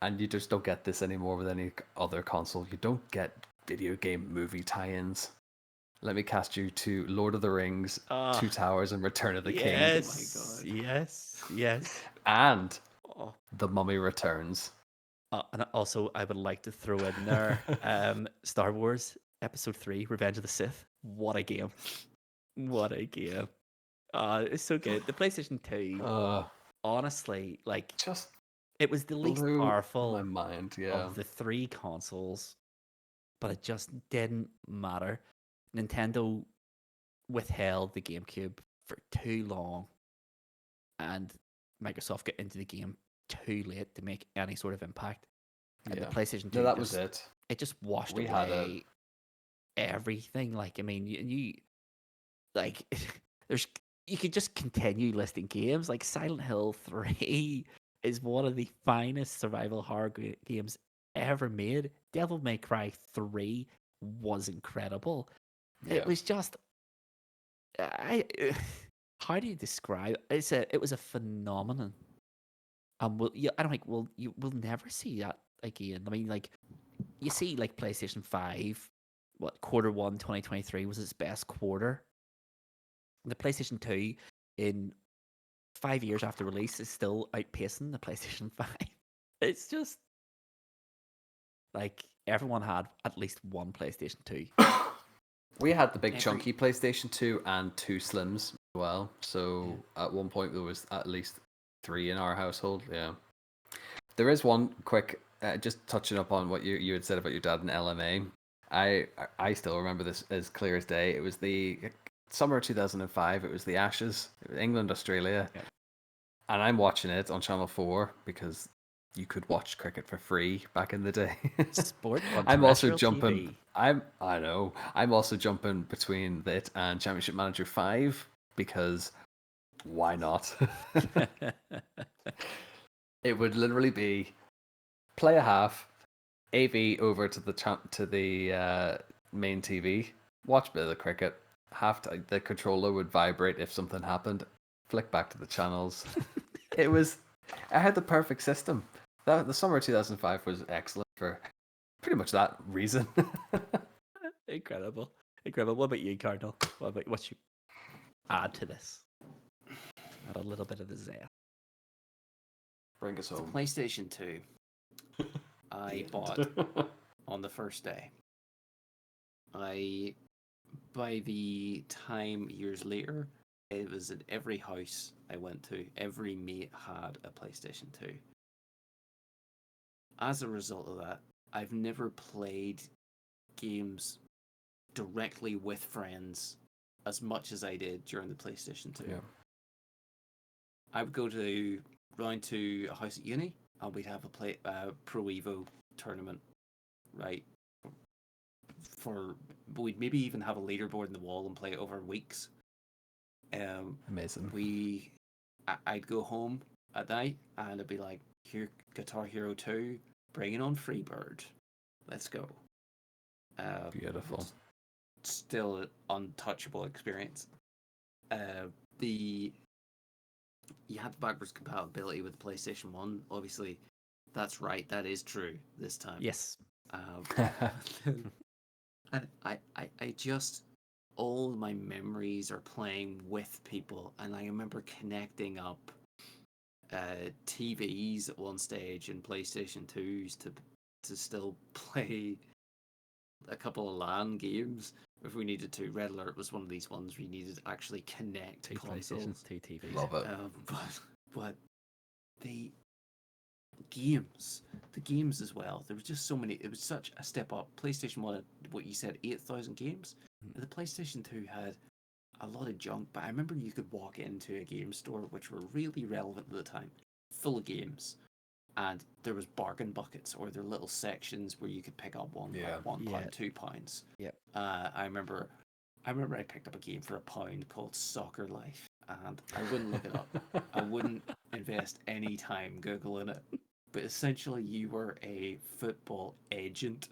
And you just don't get this anymore with any other console. You don't get video game movie tie-ins. Let me cast you to Lord of the Rings, Ah, Two Towers, and Return of the King. yes, God. yes. And Oh. The Mummy Returns. And also, I would like to throw in there Star Wars Episode 3, Revenge of the Sith. What a game. What a game. It's so good. The PlayStation 2, honestly, like, Just it was the least blew my powerful mind, yeah. of the three consoles, but it just didn't matter. Nintendo withheld the GameCube for too long, and Microsoft got into the game too late to make any sort of impact. And the PlayStation 2 No, that was it. It just washed We had away everything. Like, I mean, you like there's you could just continue listing games. Like Silent Hill 3 is one of the finest survival horror games ever made. Devil May Cry 3 was incredible. Yeah. It was just I how do you describe it was a phenomenon. I don't think we'll never see that again. I mean, like, you see, like, PlayStation 5, Q1 2023 was its best quarter. The PlayStation 2, in 5 years after release, is still outpacing the PlayStation 5. It's just like everyone had at least one PlayStation 2. We had the big Every- chunky PlayStation 2 and two Slims as well. So at one point there was at least 3 in our household. Yeah. There is one quick, just touching up on what you had said about your dad and LMA. I still remember this as clear as day. It was the summer 2005. It was the Ashes. It was England, Australia. Yep. And I'm watching it on Channel 4 because you could watch cricket for free back in the day. Sport on I'm also terrestrial jumping. I know. I'm also jumping between it and Championship Manager 5 because why not? TV. It would literally be play a half, AV over to the main TV, watch a bit of the cricket. The controller would vibrate if something happened. Flick back to the channels. I had the perfect system. The summer of 2005 was excellent for pretty much that reason. Incredible. What about you, Cardinal? What you add to this? Add a little bit of the zest. Bring us home. PlayStation 2. I bought on the first day. By the time years later, it was at every house I went to, every mate had a PlayStation 2. As a result of that, I've never played games directly with friends as much as I did during the PlayStation 2. Yeah. I would go round to a house at uni, and we'd have a Pro Evo tournament, right? We'd maybe even have a leaderboard in the wall and play it over weeks. Amazing. I'd go home at night and it'd be like, here, Guitar Hero 2, bringing on Freebird, let's go. Beautiful. Still an untouchable experience. You had backwards compatibility with the PlayStation 1. Obviously, that's right. That is true this time. Yes. And I just, all my memories are playing with people. And I remember connecting up TVs at one stage and PlayStation 2s to still play a couple of LAN games if we needed to. Red Alert was one of these ones where you needed to actually connect 2 consoles. PlayStations, 2 TVs. Love it. But the games as well. There was just so many. It was such a step up. PlayStation 1 had, what you said, 8,000 games. Mm. The PlayStation 2 had a lot of junk, but I remember you could walk into a game store, which were really relevant at the time, full of games. And there was bargain buckets, or there were little sections where you could pick up £1, Yeah. £1, Yeah. £2. Yep. I remember I picked up a game for £1 called Soccer Life, and I wouldn't look it up. I wouldn't invest any time Googling it. But essentially, you were a football agent,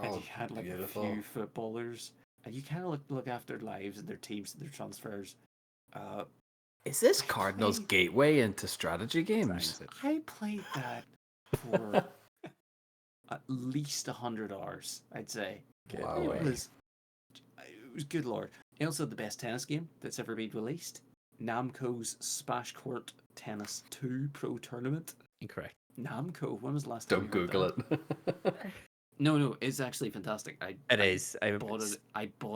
and you had like beautiful. a few footballers, and you kind of look after their lives and their teams and their transfers. Is this Cardinal's played- gateway into strategy games? Signs it. I played that for at least 100 hours, I'd say. Wow. It was good lord. It also had the best tennis game that's ever been released. Namco's Smash Court Tennis 2 Pro Tournament. Incorrect. Namco, when was the last time Don't you heard Google that? it. No, it's actually fantastic. It is. I bought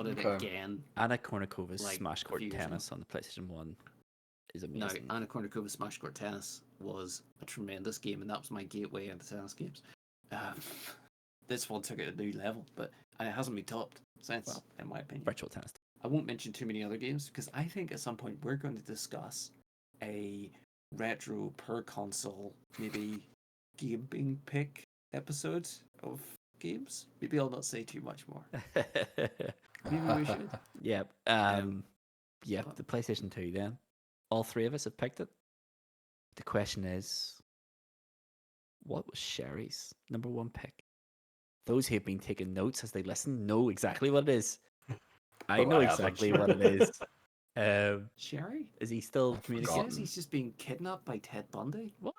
it Okay. again. Anna Kournikovas Like, Smash a Court few years Tennis on the PlayStation 1 is Now, amazing. Anna Kournikova Smash Court Tennis was a tremendous game, and that was my gateway into tennis games. This one took it to a new level, and it hasn't been topped since, Well, in my opinion. Virtual tennis. I won't mention too many other games because I think at some point we're going to discuss a retro per console, maybe gaming pick episode of games. Maybe I'll not say too much more. Maybe we should. Yep. Yep. but- The PlayStation 2 then. All three of us have picked it. The question is, what was Sherry's number one pick? Those who have been taking notes as they listen know exactly what it is. I Oh, know I haven't. exactly what it is. Sherry? Is he still He communicating? says he's just being kidnapped by Ted Bundy. What?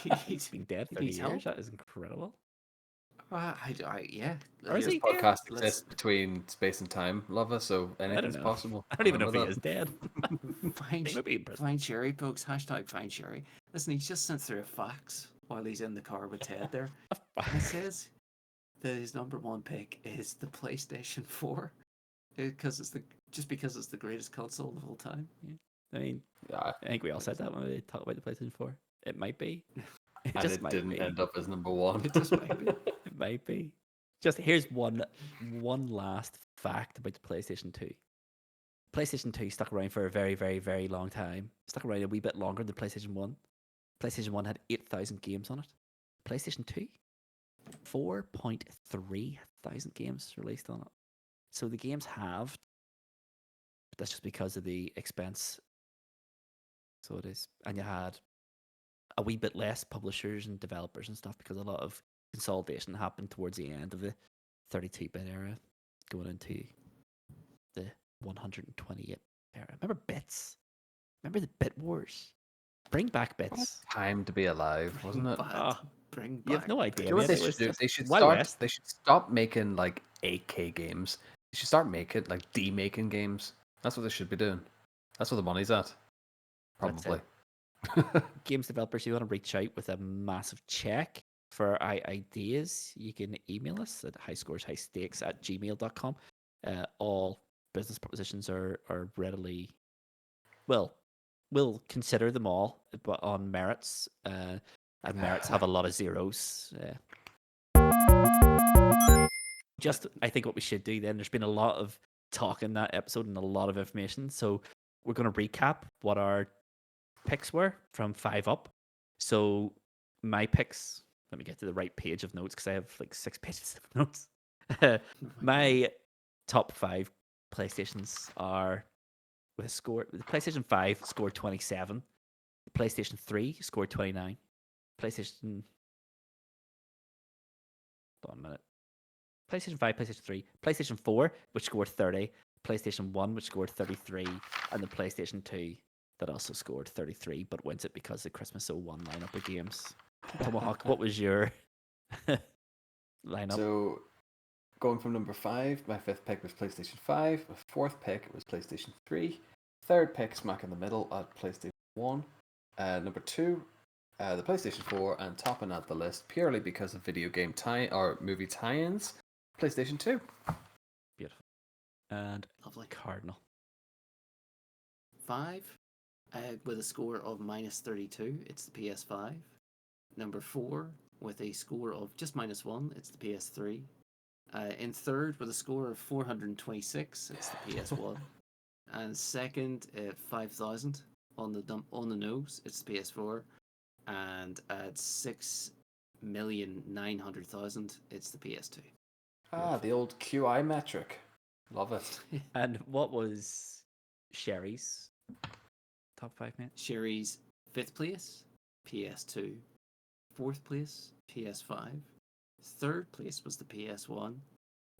He's He's been dead he 30 needs years. help. That is incredible. Yeah. Or is This he podcast Let's- exists between space and time, Luvva, so anything's know. possible. I don't even know if he Remember is dead. Find, He might be in prison. find Sherry, folks. Hashtag find Sherry. Listen, he's just sent through a fax while he's in the car with Ted there. And it says that his number one pick is the PlayStation 4 because it's the greatest console of all time. I mean, Yeah, I think we all said that when we talked about the PlayStation 4. It might be. It and just it might didn't be. end up as number one. It just might be. It might be. Just here's one last fact about the PlayStation 2. PlayStation 2 stuck around for a very, very, very long time. Stuck around a wee bit longer than PlayStation 1. PlayStation 1 had 8,000 games on it. PlayStation 2, 4.3 thousand games released on it. So the games halved. But that's just because of the expense. So it is. And you had a wee bit less publishers and developers and stuff because a lot of consolidation happened towards the end of the 32-bit era, going into the 128 era. Remember bits? Remember the bit wars? Bring back bits. Time to be alive, wasn't it? Ah, Bring You have back no idea. You know what man. they It was should do? just They should Wild start. West. They should stop making like 8K games. They should start making like demaking games. That's what they should be doing. That's where the money's at. That's Probably. Games developers who want to reach out with a massive check for ideas, you can email us at highscoreshighstakes@gmail.com. All business propositions are readily, well, we'll consider them all, but on merits, and merits have a lot of zeros. Just, I think what we should do then, there's been a lot of talk in that episode and a lot of information, so we're going to recap what our picks were from 5 up. So my picks, let me get to the right page of notes because I have like 6 pages of notes. My top 5 PlayStations are with a score. The PlayStation 5 scored 27. The PlayStation 3 scored 29. PlayStation. Hold on a minute. PlayStation 5, PlayStation 3, PlayStation 4, which scored 30, PlayStation 1, which scored 33, and the PlayStation 2 that also scored 33, but wins it because the Christmas 01 lineup of games. Tomahawk, what was your lineup? So, going from number 5, my 5th pick was PlayStation 5. My 4th pick was PlayStation 3. 3rd pick, smack in the middle, at PlayStation 1. Number 2, the PlayStation 4, and topping out the list purely because of video game movie tie-ins. PlayStation 2. Beautiful. And Lovely. Cardinal. 5, with a score of -32, it's the PS5. Number 4, with a score of just -1, it's the PS3. In third, with a score of 426, it's the PS1. And second, 5,000 on the nose, it's the PS4. And at 6,900,000, it's the PS2. The old QI metric. Love it. And what was Sherry's top 5, mate? Sherry's 5th place, PS2. 4th place, PS5. 3rd place was the PS1.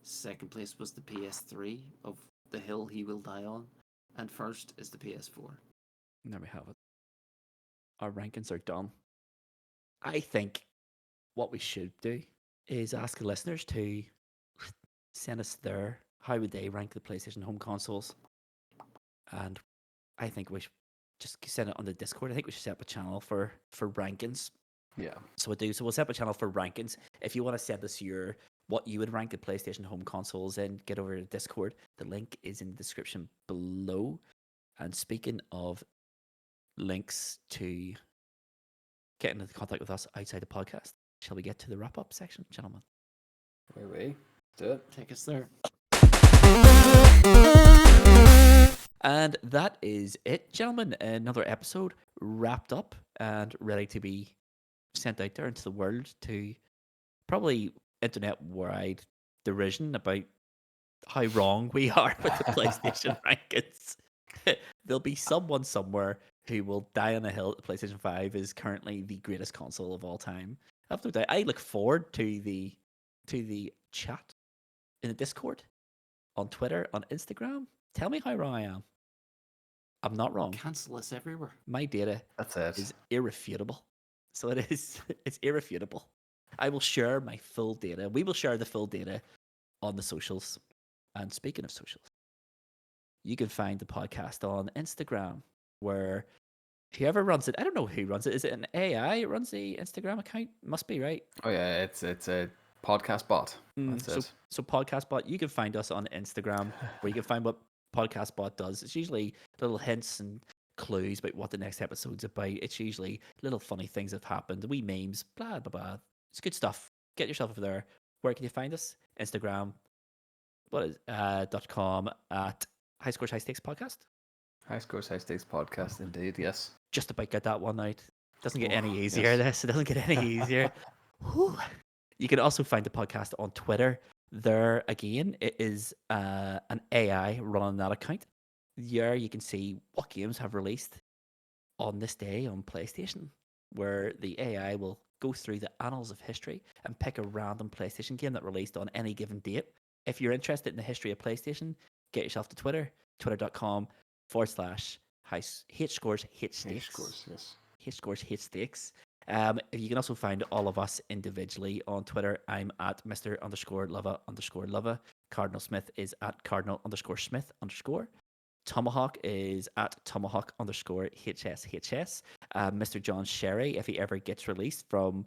2nd place was the PS3 of The Hill He Will Die On. And first is the PS4. There we have it. Our rankings are done. I think what we should do is ask the listeners to send us how would they rank the PlayStation home consoles. And I think we should just send it on the Discord. I think we should set up a channel for rankings. Yeah. So we'll set up a channel for rankings. If you want to send us what you would rank the PlayStation home consoles in, get over to Discord. The link is in the description below. And speaking of links to get into contact with us outside the podcast, shall we get to the wrap-up section, gentlemen? Oui. Do it. Take us there. And that is it, gentlemen. Another episode wrapped up and ready to be sent out there into the world to probably internet-wide derision about how wrong we are with the PlayStation rankings. There'll be someone somewhere who will die on a hill that the PlayStation 5 is currently the greatest console of all time. I have no doubt. I look forward to the chat in the Discord, on Twitter, on Instagram. Tell me how wrong I am. I'm not wrong. Cancel us everywhere. My data That's it. is irrefutable. So it is. It's irrefutable. I will share my full data. We will share the full data on the socials. And speaking of socials, you can find the podcast on Instagram, where whoever runs it, I don't know who runs it. Is it an AI that runs the Instagram account? Must be, right? Oh yeah, it's a podcast bot. That's it. So Podcast Bot, you can find us on Instagram, where you can find what Podcast Bot does. It's usually little hints and clues about what the next episode's about. It's usually little funny things that have happened, wee memes, blah blah blah. It's good stuff. Get yourself over there. Where can you find us? Instagram. What is .com at High Scores High Stakes Podcast. High Scores High Stakes Podcast, indeed. Yes. Just about get that one out. Doesn't get Oh, any easier. yes. It doesn't get any easier. Whew. You can also find the podcast on Twitter. There again, it is an AI running that account. There you can see what games have released on this day on PlayStation, where the AI will go through the annals of history and pick a random PlayStation game that released on any given date. If you're interested in the history of PlayStation, get yourself to Twitter, twitter.com/HScores HStakes. You can also find all of us individually on Twitter. I'm at Mr_Luvva_Luvva. Cardinal Smith is at Cardinal_Smith_. Tomahawk is at Tomahawk_HSHS. Mr. John Sherry, if he ever gets released from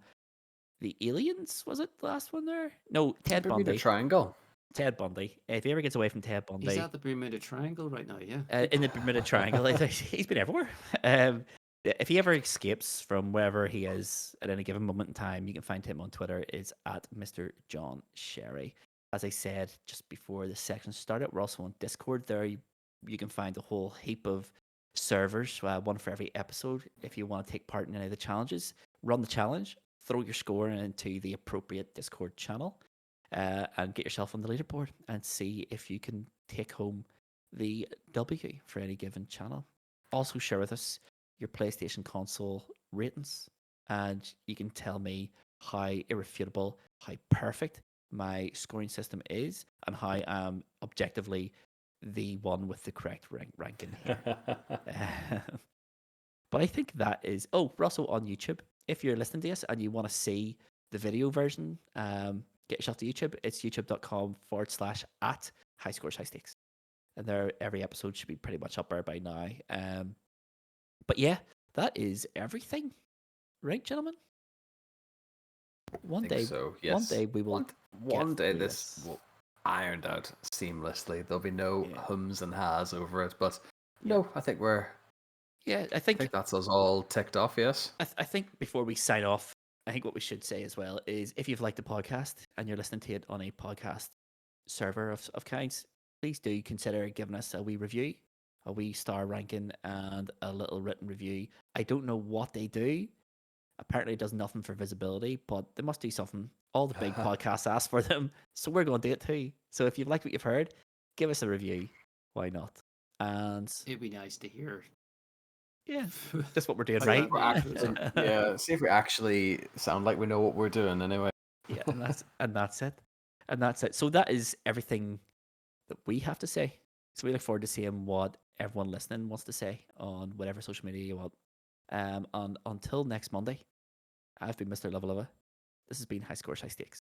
the Aliens, was it the last one there? No, Ted Bermuda Bundy. Triangle. Ted Bundy. If he ever gets away from Ted Bundy, He's at the Bermuda Triangle right now, yeah. in the Bermuda Triangle, he's been everywhere. If he ever escapes from wherever he is at any given moment in time, you can find him on Twitter. Is at Mr. John Sherry. As I said just before the section started, we're also on Discord. There, you can find a whole heap of servers, one for every episode. If you want to take part in any of the challenges, run the challenge, throw your score into the appropriate Discord channel, and get yourself on the leaderboard and see if you can take home the W for any given channel. Also share with us your PlayStation console ratings, and you can tell me how irrefutable, how perfect my scoring system is, and how I am objectively the one with the correct ranking here. But I think that is... Oh, we're also on YouTube. If you're listening to this and you want to see the video version, get yourself to YouTube. It's youtube.com/@HighScoresHighStakes. And there, every episode should be pretty much up there by now. But yeah, that is everything. Right, gentlemen? One I think day, so. Yes. one day we will. One day through this will ironed out seamlessly. There'll be no Yeah. hums and has over it. But Yeah. no, I think Yeah, I I think think that's us all ticked off. Yes. I think before we sign off, I think what we should say as well is if you've liked the podcast and you're listening to it on a podcast server of kinds, please do consider giving us a wee review, a wee star ranking, and a little written review. I don't know what they do. Apparently, it does nothing for visibility, but they must do something. All the big podcasts ask for them, so we're going to do it too. So if you've liked what you've heard, give us a review. Why not? And It'd be nice to hear. yeah, that's what we're doing, How right? that matches up. Yeah. See if we actually sound like we know what we're doing. Anyway. Yeah, and that's it. And that's it. So that is everything that we have to say. So we look forward to seeing what everyone listening wants to say on whatever social media you want. And until next Monday, I've been Mr. Luvva. This has been High Scores, High Stakes.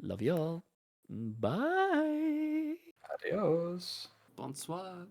Love you all. Bye. Adios. Bonsoir.